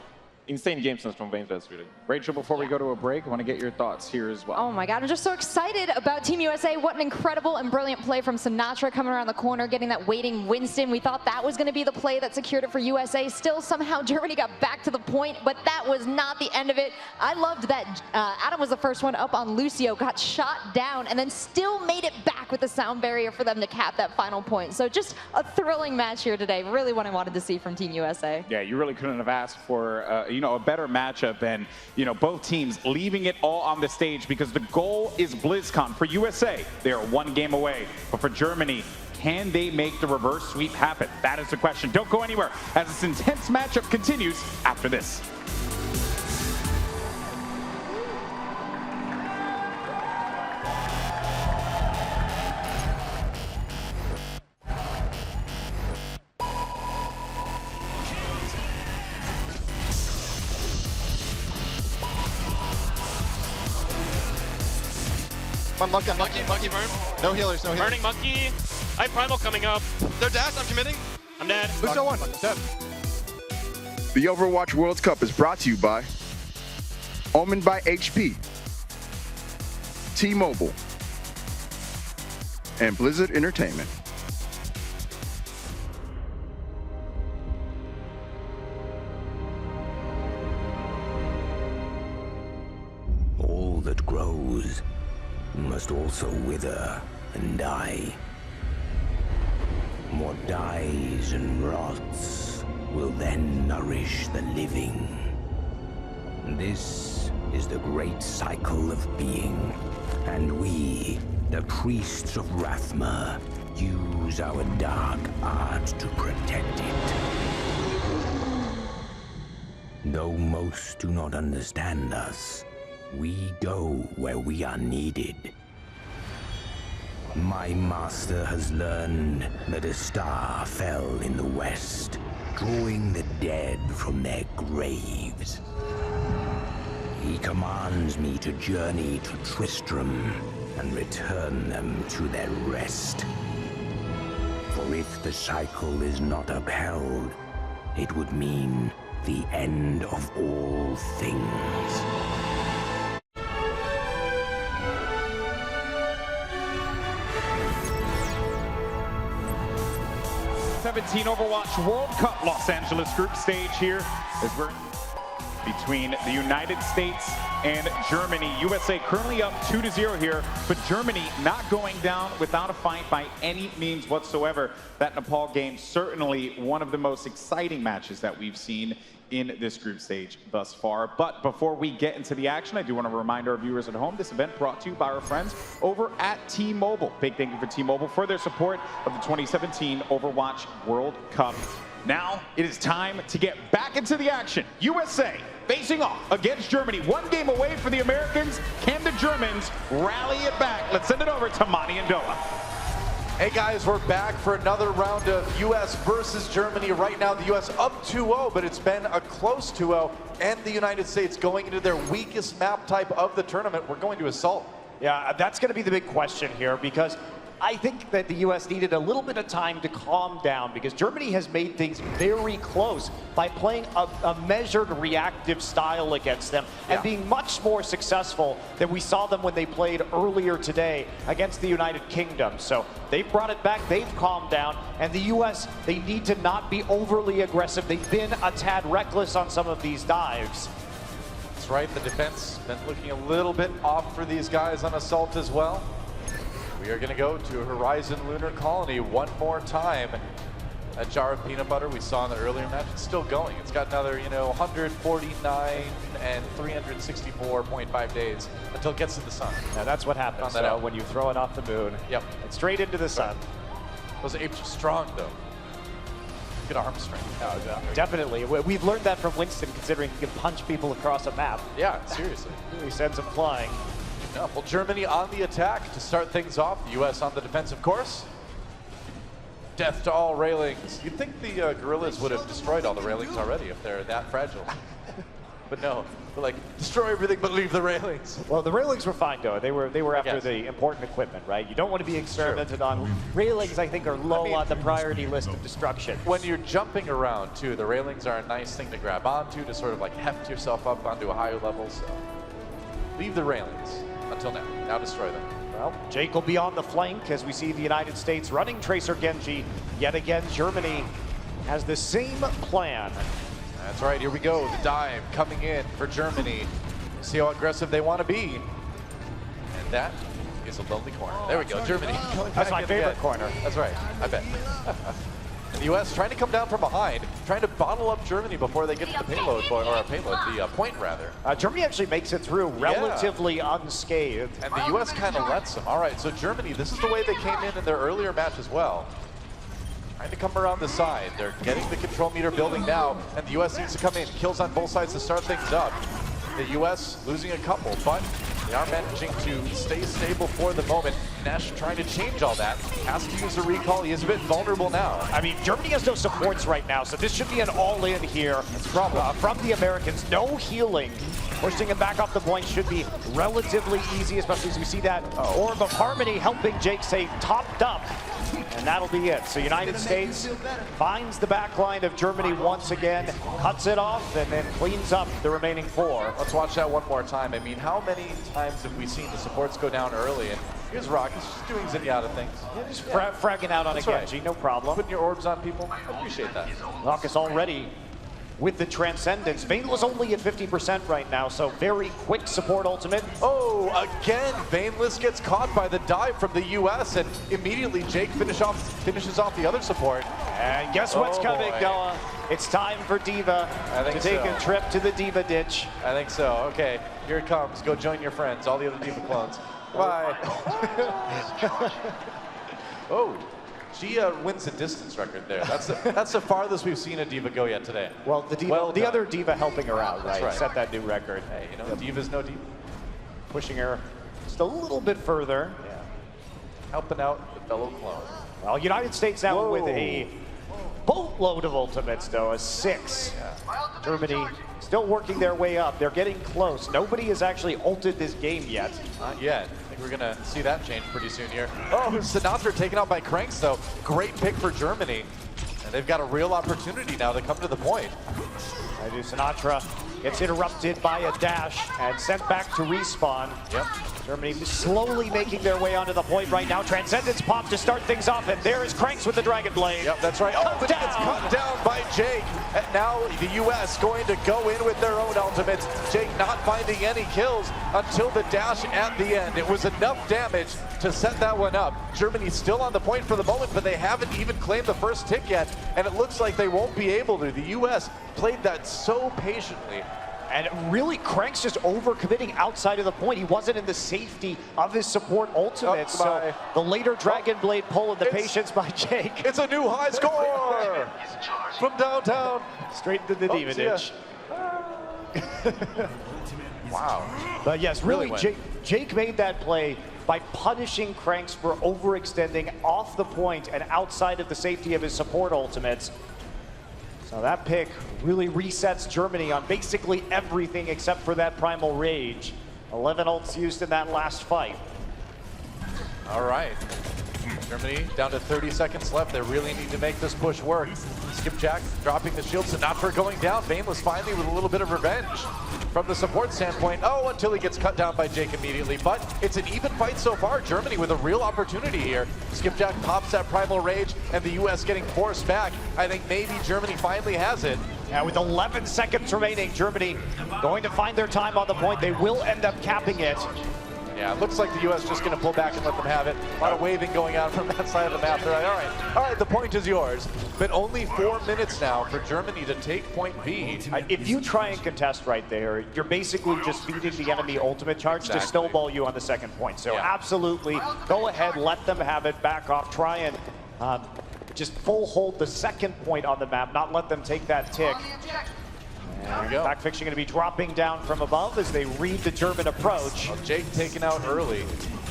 insane game sense from Vainless, really. Rachel, before we go to a break, I want to get your thoughts here as well. Oh my God, I'm just so excited about Team USA. What an incredible and brilliant play from Sinatra coming around the corner, getting that waiting Winston. We thought that was going to be the play that secured it for USA. Still, somehow Germany got back to the point, but that was not the end of it. I loved that Adam was the first one up on Lucio, got shot down, and then still made it back with the sound barrier for them to cap that final point. So just a thrilling match here today. Really what I wanted to see from Team USA. Yeah, you really couldn't have asked for a better matchup than both teams leaving it all on the stage, because the goal is BlizzCon. For USA, they are 1 game away, but for Germany, can they make the reverse sweep happen? That is the question. Don't go anywhere as this intense matchup continues after this. I'm monkey burn. No healers, no healers. Burning monkey. I have primal coming up. They're dash, I'm committing. I'm dead. Lucio one. Dead. The Overwatch World Cup is brought to you by Omened by HP, T-Mobile, and Blizzard Entertainment. All that grows must also wither and die. What dies and rots will then nourish the living. This is the great cycle of being, and we, the priests of Rathma, use our dark art to protect it. Though most do not understand us, we go where we are needed. My master has learned that a star fell in the west, drawing the dead from their graves. He commands me to journey to Tristram and return them to their rest. For if the cycle is not upheld, it would mean the end of all things. 17 Overwatch World Cup Los Angeles group stage here as we're between the United States and Germany. USA currently up 2-0 here, but Germany not going down without a fight by any means whatsoever. That Nepal game, certainly one of the most exciting matches that we've seen in this group stage thus far. But before we get into the action, I do want to remind our viewers at home, this event brought to you by our friends over at T-Mobile. Big thank you for T-Mobile for their support of the 2017 Overwatch World Cup. Now it is time to get back into the action. USA facing off against Germany. 1 game away for the Americans. Can the Germans rally it back? Let's send it over to Monty and Doa. Hey guys, we're back for another round of US versus Germany. Right now, the US up 2-0, but it's been a close 2-0. And the United States going into their weakest map type of the tournament. We're going to assault. Yeah, that's going to be the big question here, because I think that the U.S. needed a little bit of time to calm down, because Germany has made things very close by playing a measured reactive style against them and being much more successful than we saw them when they played earlier today against the United Kingdom. So they've brought it back, they've calmed down, and the U.S., they need to not be overly aggressive. They've been a tad reckless on some of these dives. That's right, the defense been looking a little bit off for these guys on assault as well. We are going to go to Horizon Lunar Colony one more time. That jar of peanut butter we saw in the earlier match, it's still going. It's got another, 149 and 364.5 days until it gets to the sun. Now that's what happens when you throw it off the moon. Yep. It's straight into the sun. Those apes are strong, though. Good arm strength. Definitely. We've learned that from Winston, considering he can punch people across a map. Yeah, seriously. He sends them flying. Yeah, well, Germany on the attack to start things off. The U.S. on the defensive course. Death to all railings. You'd think the guerrillas would have destroyed all the railings already if they're that fragile. But no, they're like, destroy everything but leave the railings. Well, the railings were fine, though. They were after the important equipment, right? You don't want to be experimented on. Railings, I think, are low on the priority list of destruction. When you're jumping around, too, the railings are a nice thing to grab onto, to sort of like heft yourself up onto a higher level. So leave the railings until now. Now destroy them. Well, Jake will be on the flank as we see the United States running Tracer Genji. Yet again, Germany has the same plan. That's right, here we go. The dive coming in for Germany. See how aggressive they want to be. And that is a lonely corner. There we go, Germany. That's my favorite corner. That's right, I bet. And the U.S. trying to come down from behind, trying to bottle up Germany before they get to the payload, the point rather. Germany actually makes it through relatively unscathed. And the U.S. kind of lets them. All right, so Germany, this is the way they came in their earlier match as well. Trying to come around the side. They're getting the control meter building now, and the U.S. needs to come in. Kills on both sides to start things up. The U.S. losing a couple, but they are managing to stay stable for the moment. Nash trying to change all that. Has to use a recall. He is a bit vulnerable now. I mean, Germany has no supports right now, so this should be an all-in here. That's a problem. From the Americans, no healing. Pushing him back off the point should be relatively easy, especially as we see that Orb of Harmony helping Jake stay topped up. And that'll be it. So United States finds the back line of Germany once again, cuts it off, and then cleans up the remaining four. Let's watch that one more time. I mean, how many times have we seen the supports go down early? And here's Rock, he's just doing Zenyatta things. Yeah, just fragging out on a Genji, no problem. Putting your orbs on people, I appreciate that. Rock is already with the Transcendence. Vainless only at 50% right now, so very quick support ultimate. Oh, again, Vainless gets caught by the dive from the U.S. and immediately Jake finishes off the other support. And guess what's coming, Noah? It's time for D.Va to take a trip to the D.Va ditch. I think so. Okay, here it comes. Go join your friends, all the other D.Va clones. Bye. Oh. She wins the distance record there. That's the farthest we've seen a D.Va go yet today. Well, the other D.Va helping her out, right? Right. Set that new record. Hey, D.Va's no D.Va. Pushing her just a little bit further. Yeah. Helping out the fellow clone. Well, United States now with a boatload of ultimates, though, a 6. Yeah. Germany still working their way up. They're getting close. Nobody has actually ulted this game yet. Not yet. I think we're going to see that change pretty soon here. Oh, Sinatra taken out by Cranks, though. Great pick for Germany. And they've got a real opportunity now to come to the point. I do. Sinatra gets interrupted by a dash and sent back to respawn. Yep. Germany slowly making their way onto the point right now. Transcendence pop to start things off, and there is Cranks with the Dragon Blade. Yep, that's right. Oh, but it's cut down by Jake. And now the U.S. going to go in with their own ultimates. Jake not finding any kills until the dash at the end. It was enough damage to set that one up. Germany still on the point for the moment, but they haven't even claimed the first tick yet, and it looks like they won't be able to. The U.S. played that so patiently. And really, Cranks just overcommitting outside of the point. He wasn't in the safety of his support ultimate. So the later Dragon Blade pull and the patience by Jake. It's a new high score from downtown. Straight into the D.Va ditch. Wow. But yes, really, Jake made that play by punishing Cranks for overextending off the point and outside of the safety of his support ultimates. So that pick really resets Germany on basically everything except for that Primal Rage. 11 ults used in that last fight. All right. Germany down to 30 seconds left. They really need to make this push work. Skipjack dropping the shield. Sinatra going down. Vainless finally with a little bit of revenge from the support standpoint. Oh, until he gets cut down by Jake immediately. But it's an even fight so far. Germany with a real opportunity here. Skipjack pops that Primal Rage, and the U.S. getting forced back. I think maybe Germany finally has it. Yeah, with 11 seconds remaining, Germany going to find their time on the point. They will end up capping it. Yeah, it looks like the U.S. just going to pull back and let them have it. A lot of waving going on from that side of the map. They're like, all right, the point is yours. But only 4 minutes now for Germany to take point B. If you try and contest right there, you're basically just feeding the enemy ultimate charge to snowball you on the second point. So absolutely, go ahead, let them have it, back off, try and just full hold the second point on the map, not let them take that tick. There we go. Backfiction going to be dropping down from above as they read the German approach. Well, Jake taken out early.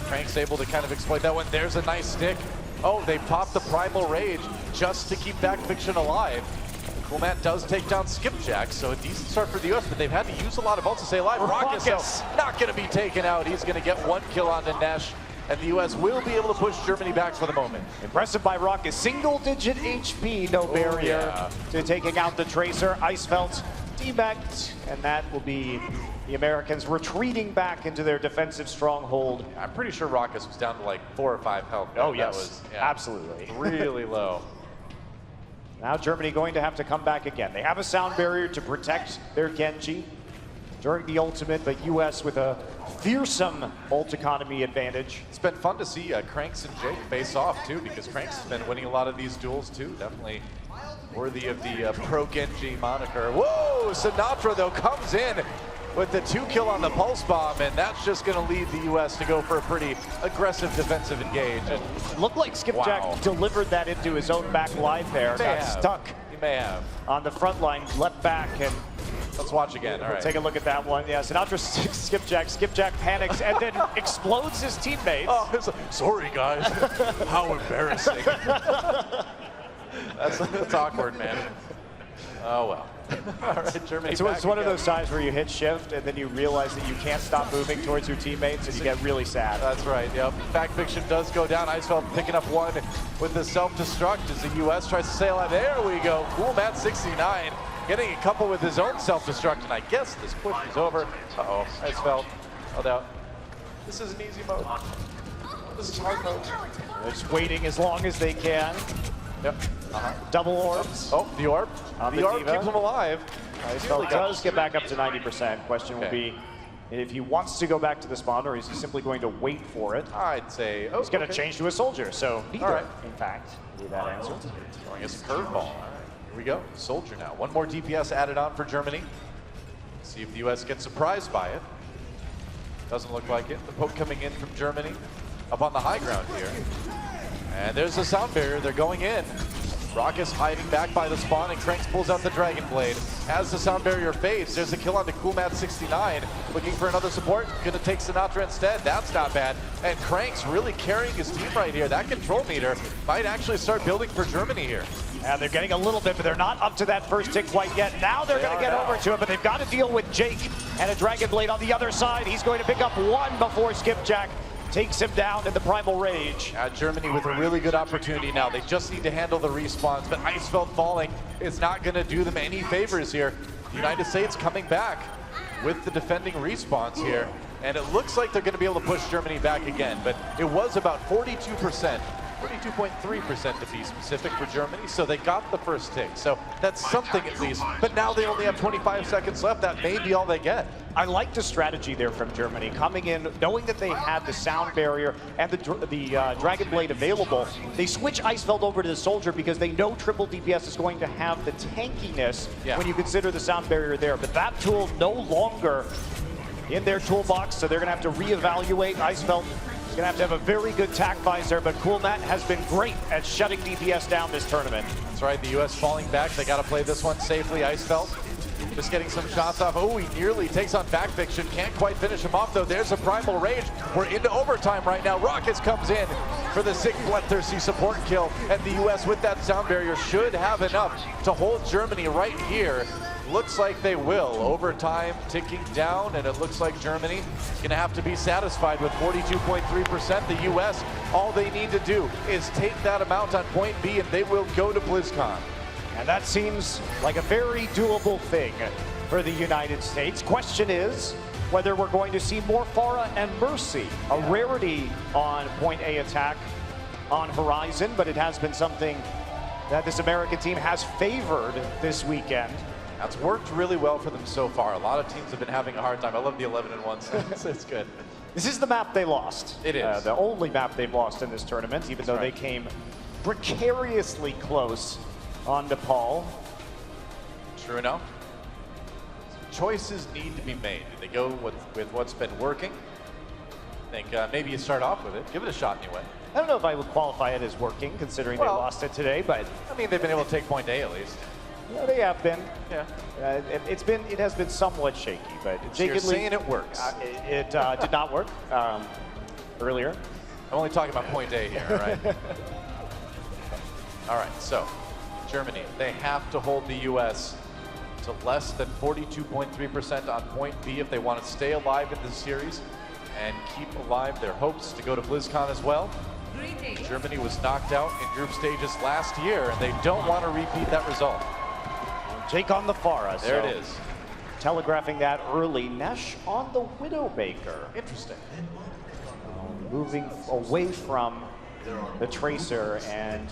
Crank's able to kind of exploit that one. There's a nice stick. Oh, they popped the Primal Rage just to keep Backfiction alive. Coolmat does take down Skipjack, so a decent start for the U.S., but they've had to use a lot of ults to stay alive. Raucus not going to be taken out. He's going to get 1 kill onto Nesh, and the U.S. will be able to push Germany back for the moment. Impressive by Raucus. Single-digit HP, no barrier to taking out the Tracer. Icefelt debanked, and that will be the Americans retreating back into their defensive stronghold. I'm pretty sure Raucus was down to like 4 or 5 health. Oh, that yes, was, absolutely. Really low. Now Germany going to have to come back again. They have a sound barrier to protect their Genji during the ultimate, but U.S. with a fearsome ult economy advantage. It's been fun to see Cranks and Jake face off too, because Cranks has been winning a lot of these duels too. Definitely worthy of the Pro Genji moniker. Whoa, Sinatra though comes in with the 2 kill on the Pulse Bomb, and that's just going to lead the U.S. to go for a pretty aggressive defensive engage. And it looked like Skipjack delivered that into his own back line there. Got stuck. He may have. On the front line, leapt back, and let's watch again. All right. Take a look at that one. Yeah, Sinatra Skipjack. Skipjack panics and then explodes his teammates. Oh, it's like, sorry guys. How embarrassing. That's awkward, man. Oh well. All right, Germany. So it's one of those times where you hit shift and then you realize that you can't stop moving towards your teammates and you get really sad. That's right, yep. Backfiction does go down. Icefeld picking up 1 with the self-destruct as the U.S. tries to stay alive. There we go. Coolmat 69 getting a couple with his own self-destruct, and I guess this push is over. Uh-oh, Icefeld held out. This is an easy mode. This is hard mode. They're just waiting as long as they can. Yep. Double orbs. Oh, the orb. The orb keeps him alive. Icefeld does get back up to 90%. Question will be if he wants to go back to the spawn or is he simply going to wait for it. I'd say he's going to change to a soldier, so neither, in fact, be that answer. Throwing us a curveball. All right, here we go. Soldier now. 1 more DPS added on for Germany. See if the U.S. gets surprised by it. Doesn't look like it. The poke coming in from Germany up on the high ground here. And there's the sound barrier. They're going in. Raucus hiding back by the spawn, and Cranks pulls out the Dragon Blade. As the sound barrier fades, there's a kill on to Coolmat 69. Looking for another support. Gonna take Sinatra instead. That's not bad. And Cranks really carrying his team right here. That control meter might actually start building for Germany here. And they're getting a little bit, but they're not up to that first tick quite yet. Now they're going to get over to it, but they've got to deal with Jake and a Dragon Blade on the other side. He's going to pick up 1 before Skipjack takes him down in the Primal Rage. Germany with a really good opportunity now. They just need to handle the respawns, but Icefeld falling is not going to do them any favors here. The United States coming back with the defending respawns here, and it looks like they're going to be able to push Germany back again, but it was about 42%. 42.3% to be specific for Germany, so they got the first tick. So that's something at least, but now they only have 25 seconds left. That may be all they get. I like the strategy there from Germany, coming in, knowing that they had the sound barrier and the Dragon Blade available. They switch Icefeld over to the Soldier because they know triple DPS is going to have the tankiness when you consider the sound barrier there. But that tool no longer in their toolbox, so they're going to have to reevaluate. Icefeld is going to have a very good tack visor, but Coolmat has been great at shutting DPS down this tournament. That's right, the U.S. falling back. They got to play this one safely. Icefeld just getting some shots off. Oh, he nearly takes on Backfiction. Can't quite finish him off, though. There's a Primal Rage. We're into overtime right now. Raucus comes in for the sick bloodthirsty support kill, and the U.S. with that sound barrier should have enough to hold Germany right here. Looks like they will. Overtime ticking down, and it looks like Germany is going to have to be satisfied with 42.3%. The U.S., all they need to do is take that amount on point B, and they will go to BlizzCon. And that seems like a very doable thing for the United States. Question is whether we're going to see more Pharah and Mercy, a rarity on point A attack on Horizon, but it has been something that this American team has favored this weekend. That's worked really well for them so far. A lot of teams have been having a hard time. I love the 11-1, so it's good. This is the map they lost. It is. The only map they've lost in this tournament, even though they came precariously close on Nepal. True enough. Choices need to be made. Do they go with what's been working? I think maybe you start off with it. Give it a shot anyway. I don't know if I would qualify it as working, considering they lost it today, but I mean, they've been able to take point A at least. yeah, they have been. Yeah. It has been somewhat shaky, but So you're saying it works. It did not work earlier. I'm only talking about point A here, all right? All right, so Germany, they have to hold the U.S. to less than 42.3% on point B if they want to stay alive in this series and keep alive their hopes to go to BlizzCon as well. Germany was knocked out in group stages last year, and they don't want to repeat that result. Jake on the Pharah. There it is. Telegraphing that early. Nesh on the Widowmaker. Interesting. Moving away from the Tracer, and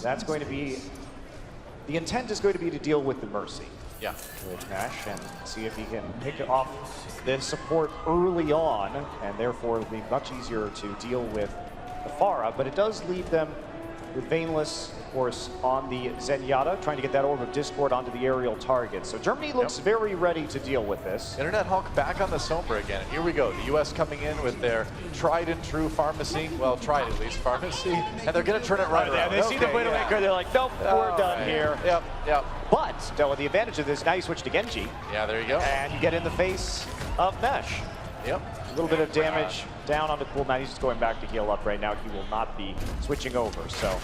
that's going to be, the intent is going to be to deal with the Mercy. Yeah. With Nesh and see if he can pick off the support early on, and therefore it'll be much easier to deal with the Pharah, but it does leave them with Veinless, of course, on the Zenyatta, trying to get that Orb of Discord onto the aerial target. So Germany looks very ready to deal with this. Internet Hulk back on the Sombra again. And here we go. The U.S. coming in with their tried and true pharmacy. Well, tried at least pharmacy. And they're going to turn it right around. They see the Widowmaker, they're like, nope, we're done here. Yep, yep. But, still, with the advantage of this, now you switch to Genji. Yeah, there you go. And you get in the face of Nesh. Yep. A little bit of damage down on the cool man. He's just going back to heal up right now. He will not be switching over. So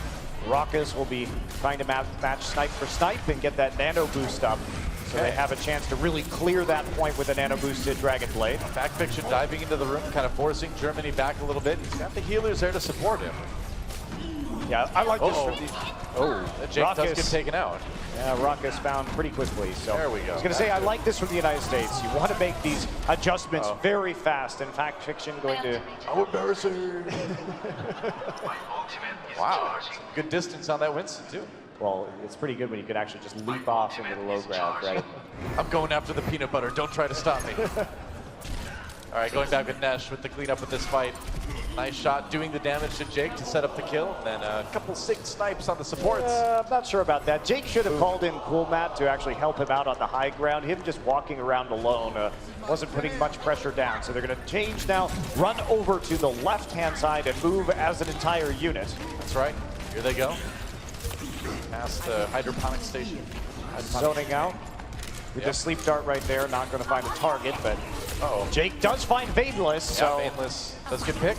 Raucus will be trying to match snipe for snipe and get that nano boost up. So they have a chance to really clear that point with a nano boosted Dragon Blade. Backfiction diving into the room, kind of forcing Germany back a little bit. He's got the healers there to support him. Yeah, I like this. Jake does get taken out. Yeah, Raucus found pretty quickly. So there we go. I was going to say, I like this from the United States. You want to make these adjustments very fast. In fact, Fiction going to... Oh, embarrassing. Wow, good distance on that Winston, too. Well, it's pretty good when you can actually just leap off into the low grab, right? I'm going after the peanut butter. Don't try to stop me. All right, going back with Nesh with the cleanup of this fight. Nice shot doing the damage to Jake to set up the kill. Then a couple sick snipes on the supports. I'm not sure about that. Jake should have called in Cool Matt to actually help him out on the high ground. Him just walking around alone wasn't putting much pressure down. So they're going to change now, run over to the left-hand side and move as an entire unit. That's right. Here they go. Past the hydroponic station. Zoning out. With the sleep dart right there, not going to find a target, but Jake does find Veinless. So Veinless does get picked.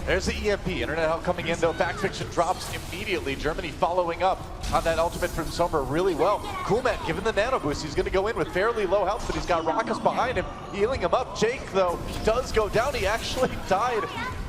There's the EMP. Internet Hulk coming in, though. Backfiction drops immediately. Germany following up on that ultimate from Sombra really well. Coolmat given the nano boost. He's going to go in with fairly low health, but he's got Raucus behind him, healing him up. Jake, though, does go down. He actually died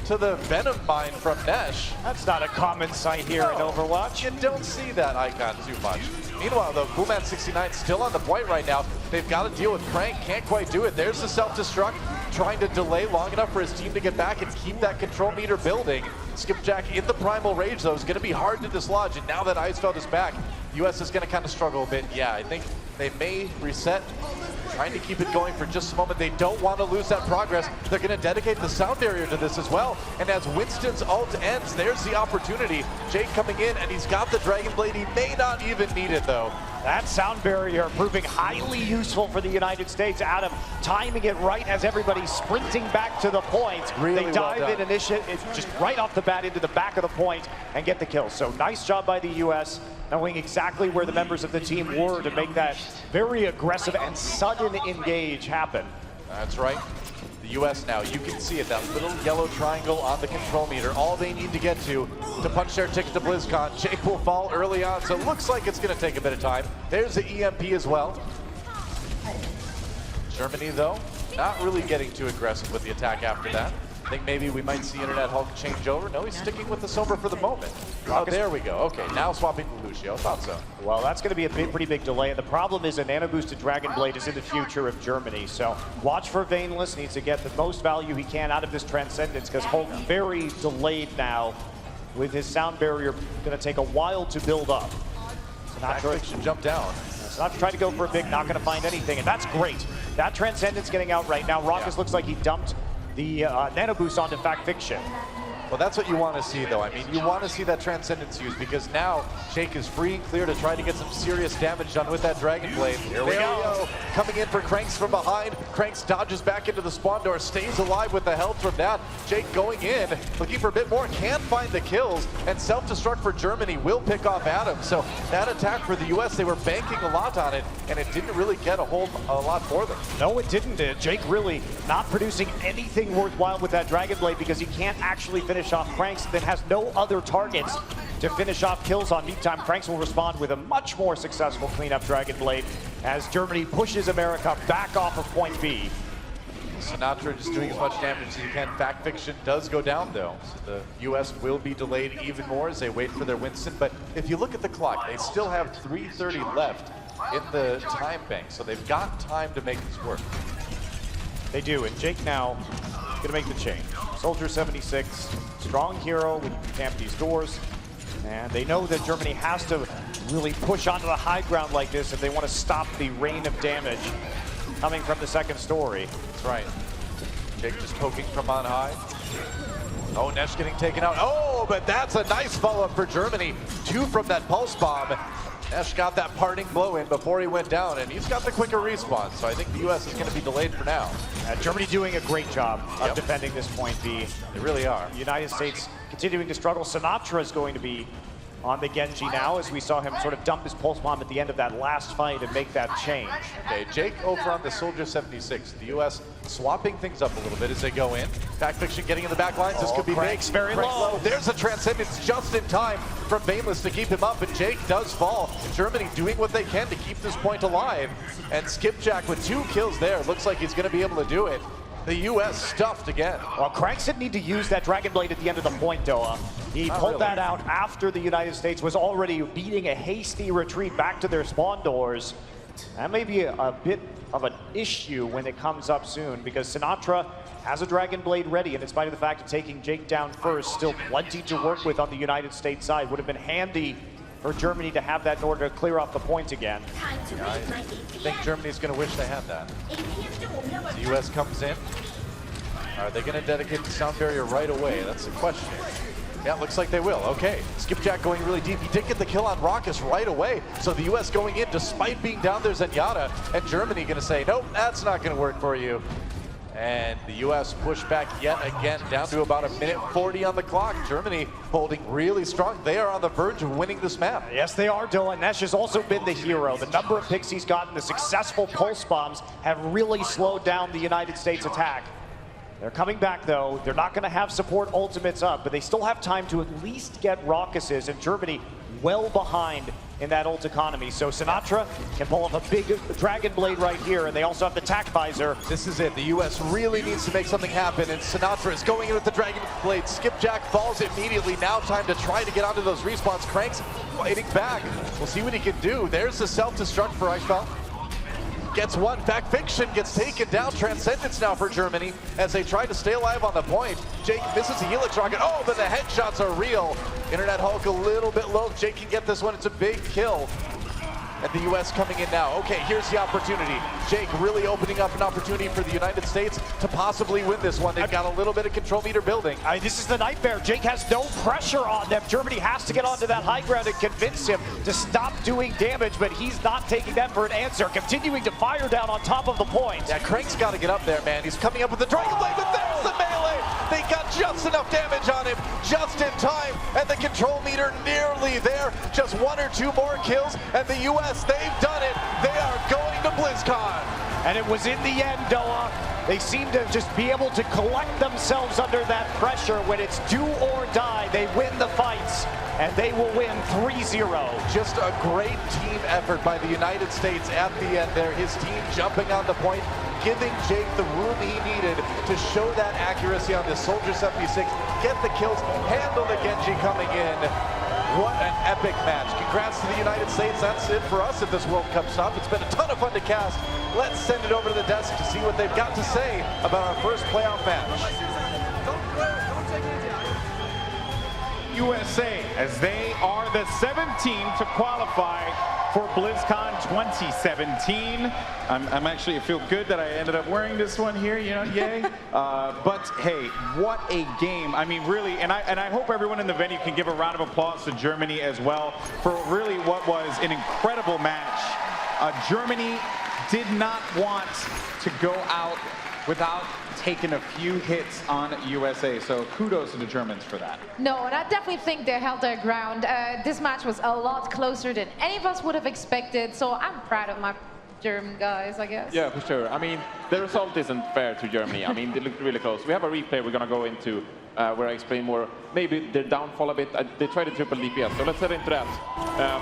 to the Venom Mine from Nesh. That's not a common sight here in Overwatch. You don't see that icon too much. Meanwhile, though, Coolman69 still on the point right now. They've got to deal with Crank. Can't quite do it. There's the self-destruct, trying to delay long enough for his team to get back and keep that control meter building. Skipjack in the Primal Rage, though, is going to be hard to dislodge. And now that Icefeld is back, US is going to kind of struggle a bit. Yeah, I think they may reset, trying to keep it going for just a moment. They don't want to lose that progress. They're going to dedicate the sound barrier to this as well. And as Winston's ult ends, there's the opportunity. Jake coming in, and he's got the Dragon Blade. He may not even need it, though. That sound barrier proving highly useful for the United States. Adam timing it right as everybody's sprinting back to the point. Really they dive well in initiative, just right off the bat into the back of the point and get the kill. So nice job by the US, knowing exactly where the members of the team were to make that very aggressive and sudden engage happen. That's right. The US now, you can see it, that little yellow triangle on the control meter. All they need to get to punch their ticket to BlizzCon. Jake will fall early on, so it looks like it's going to take a bit of time. There's the EMP as well. Germany, though, not really getting too aggressive with the attack after that. I think maybe we might see Internet Hulk change over. No, he's sticking with the Sombra for the moment. Oh, there we go. Okay, now swapping to Lucio. Thought so. Well, that's going to be a pretty big delay. And the problem is a nano-boosted Dragon Blade is in the future of Germany. So watch for Veinless. Needs to get the most value he can out of this Transcendence, because Hulk very delayed now with his sound barrier. Going to take a while to build up. So not sure should jump down. So not to try to go for a big, not going to find anything. And that's great. That Transcendence getting out right now. Raucus looks like he dumped the nano boost onto Fact Fiction. Well, that's what you want to see, though. I mean, you want to see that Transcendence used because now Jake is free and clear to try to get some serious damage done with that Dragon Blade. Here we go. Coming in for Cranks from behind. Cranks dodges back into the spawn door, stays alive with the health from that. Jake going in, looking for a bit more, can't find the kills, and self-destruct for Germany will pick off Adam. So that attack for the US, they were banking a lot on it, and it didn't really get a lot for them. No, it didn't. Jake really not producing anything worthwhile with that Dragon Blade because he can't actually finish off Cranks, then has no other targets to finish off kills on. Meantime, Cranks will respond with a much more successful cleanup Dragon Blade as Germany pushes America back off of point B. Sinatra just doing as much damage as he can. Fact Fiction does go down, though. So the US will be delayed even more as they wait for their Winston. But if you look at the clock, they still have 3:30 left in the time bank. So they've got time to make this work. They do, and Jake now gonna make the change. Soldier 76, strong hero when you can camp these doors. And they know that Germany has to really push onto the high ground like this if they want to stop the rain of damage coming from the second story. That's right. Jake just poking from on high. Oh, Nesh getting taken out. Oh, but that's a nice follow-up for Germany. 2 from that pulse bomb. Nesh got that parting blow in before he went down, and he's got the quicker respawn. So I think the US is going to be delayed for now. Germany doing a great job of defending this point B. They really are. The United States continuing to struggle. Sinatra is going to be on the Genji now, as we saw him sort of dump his pulse bomb at the end of that last fight and make that change. Okay, Jake over on the Soldier 76. The US swapping things up a little bit as they go in. Fact Fiction getting in the back lines. This could be Cranks big. very Cranks low. There's a Transcendence just in time from Bameless to keep him up, but Jake does fall. Germany doing what they can to keep this point alive. And Skipjack with 2 kills there. Looks like he's going to be able to do it. The US stuffed again. Well, Cranks didn't need to use that Dragon Blade at the end of the point, Doa. He pulled that out after the United States was already beating a hasty retreat back to their spawn doors. That may be a bit of an issue when it comes up soon, because Sinatra has a Dragon Blade ready, and in spite of the fact of taking Jake down first, still plenty to work with on the United States side. Would have been handy for Germany to have that in order to clear off the point again. Yeah, I think Germany's going to wish they had that. The US comes in. Are they going to dedicate the sound barrier right away? That's the question. Yeah, looks like they will. Okay, Skipjack going really deep. He did get the kill on Raucus right away. So the US going in despite being down there Zenyatta, and Germany going to say, nope, that's not going to work for you. And the US push back yet again, down to about 1:40 on the clock. Germany holding really strong. They are on the verge of winning this map. Yes, they are, Dylan. Nesh has also been the hero. The number of picks he's gotten, the successful pulse bombs have really slowed down the United States attack. They're coming back, though. They're not going to have support ultimates up, but they still have time to at least get Raucuses, and Germany well behind in that ult economy. So Sinatra can pull off a big Dragon Blade right here, and they also have the tac visor. This is it. The US really needs to make something happen, and Sinatra is going in with the Dragon Blade. Skipjack falls immediately. Now time to try to get onto those respawns. Cranks fighting back. We'll see what he can do. There's the self-destruct for Eichfeld. Gets one. Fact Fiction gets taken down. Transcendence now for Germany as they try to stay alive on the point. Jake misses the helix rocket. Oh, but the headshots are real. Internet Hulk a little bit low. Jake can get this one. It's a big kill. And the US coming in now. Okay, here's the opportunity. Jake really opening up an opportunity for the United States to possibly win this one. They've got a little bit of control meter building. This is the nightmare. Jake has no pressure on them. Germany has to get onto that high ground and convince him to stop doing damage, but he's not taking that for an answer. Continuing to fire down on top of the point. Yeah, Crank's got to get up there, man. He's coming up with the Dragon Blade, but there's the melee. They got just enough damage on him, just in time, and the control meter nearly there. Just 1 or 2 more kills, and the US, they've done it. They are going to BlizzCon. And it was in the end, Doa. They seem to just be able to collect themselves under that pressure. When it's do or die, they win the fights, and they will win 3-0. Just a great team effort by the United States at the end there. His team jumping on the point, giving Jake the room he needed to show that accuracy on this Soldier 76, get the kills, handle the Genji coming in. What an epic match. Congrats to the United States. That's it for us at this World Cup stop. It's been a ton of fun to cast. Let's send it over to the desk to see what they've got to say about our first playoff match. USA as they are the 7th team to qualify for BlizzCon 2017. I'm actually, I feel good that I ended up wearing this one here, you know, yay. But hey, what a game. I mean, really, and I hope everyone in the venue can give a round of applause to Germany as well for really what was an incredible match. Germany did not want to go out without taking a few hits on USA. So kudos to the Germans for that. No, and I definitely think they held their ground. This match was a lot closer than any of us would have expected. So I'm proud of my German guys, I guess. Yeah, for sure. I mean, the result isn't fair to Germany. I mean, they looked really close. We have a replay we're going to go into where I explain more, maybe their downfall a bit. They tried the triple DPS, so let's head into that.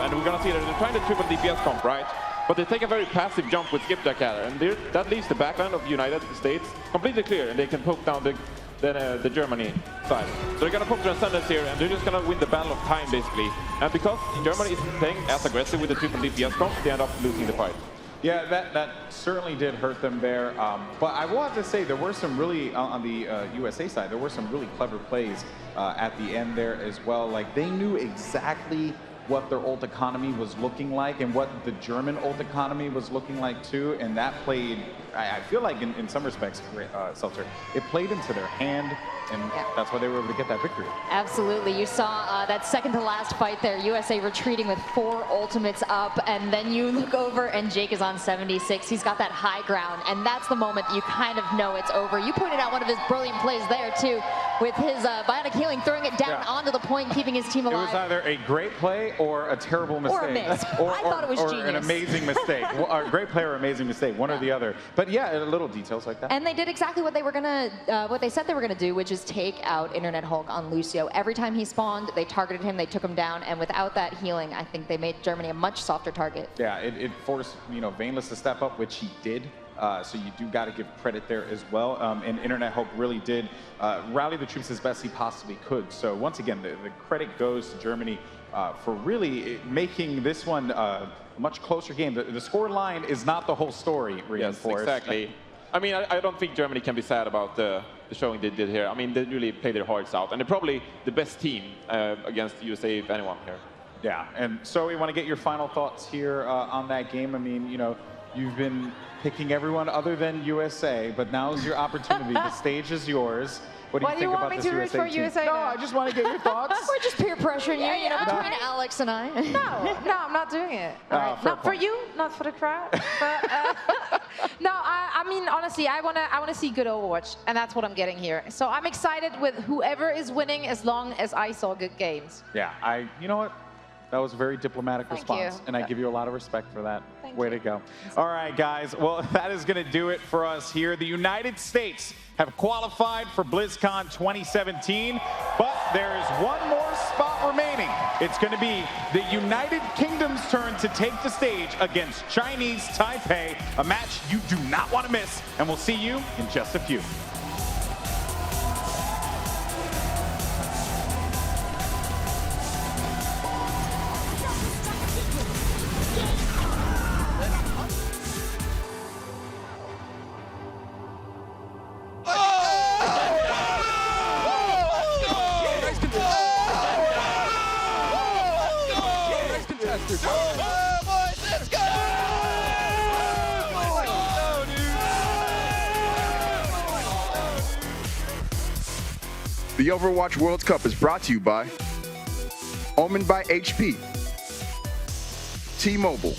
And we're going to see that they're trying the triple DPS comp, right? But they take a very passive jump with Skipjack at her, and that leaves the backline of United States completely clear, and they can poke down the Germany side. So they're going to poke their ascendants here, and they're just going to win the battle of time, basically. And because Germany isn't playing as aggressive with the triple DPS comp, they end up losing the fight. Yeah, that certainly did hurt them there. But I will have to say, there were some really, on the USA side, there were some really clever plays at the end there as well. Like, they knew exactly what their ult economy was looking like and what the German ult economy was looking like too, and that played, I feel like in some respects, Seltzer, it played into their hand, and that's why they were able to get that victory. Absolutely. You saw that second to last fight there, USA retreating with 4 ultimates up, and then you look over and Jake is on 76. He's got that high ground, and that's the moment you kind of know it's over. You pointed out one of his brilliant plays there too, with his bionic healing, throwing it down onto the point, keeping his team alive. It was either a great play or a terrible mistake. Or a miss. I thought it was genius. Or an amazing mistake. A great play or amazing mistake, one or the other. But yeah, little details like that. And they did exactly what they were gonna, what they said they were gonna do, which is take out Internet Hulk on Lucio. Every time he spawned, they targeted him, they took him down, and without that healing, I think they made Germany a much softer target. Yeah, it forced, you know, Vainless to step up, which he did. So you do got to give credit there as well. And Internet Hulk really did rally the troops as best he possibly could. So once again, the credit goes to Germany for really making this one a much closer game. The score line is not the whole story, Reinforced. Yes, exactly. I mean, I don't think Germany can be sad about the showing they did here. I mean, they really played their hearts out, and they're probably the best team against the USA, if anyone here. Yeah, and so we want to get your final thoughts here on that game. I mean, you know, you've been picking everyone other than USA, but now's your opportunity. The stage is yours. What do you think about this USA team? Why do you want me to root for USA? No, I just want to get your thoughts. We're just peer pressuring you, you know, between Alex and I. No, I'm not doing it. Not for you, not for the crowd. But, no, I mean, honestly, I wanna see good Overwatch, and that's what I'm getting here. So I'm excited with whoever is winning, as long as I saw good games. Yeah, you know what? That was a very diplomatic response, and I give you a lot of respect for that. Way to go. All right, guys. Well, that is going to do it for us here. The United States have qualified for BlizzCon 2017, but there is one more spot remaining. It's going to be the United Kingdom's turn to take the stage against Chinese Taipei, a match you do not want to miss, and we'll see you in just a few. The Overwatch World Cup is brought to you by Omen by HP, T-Mobile,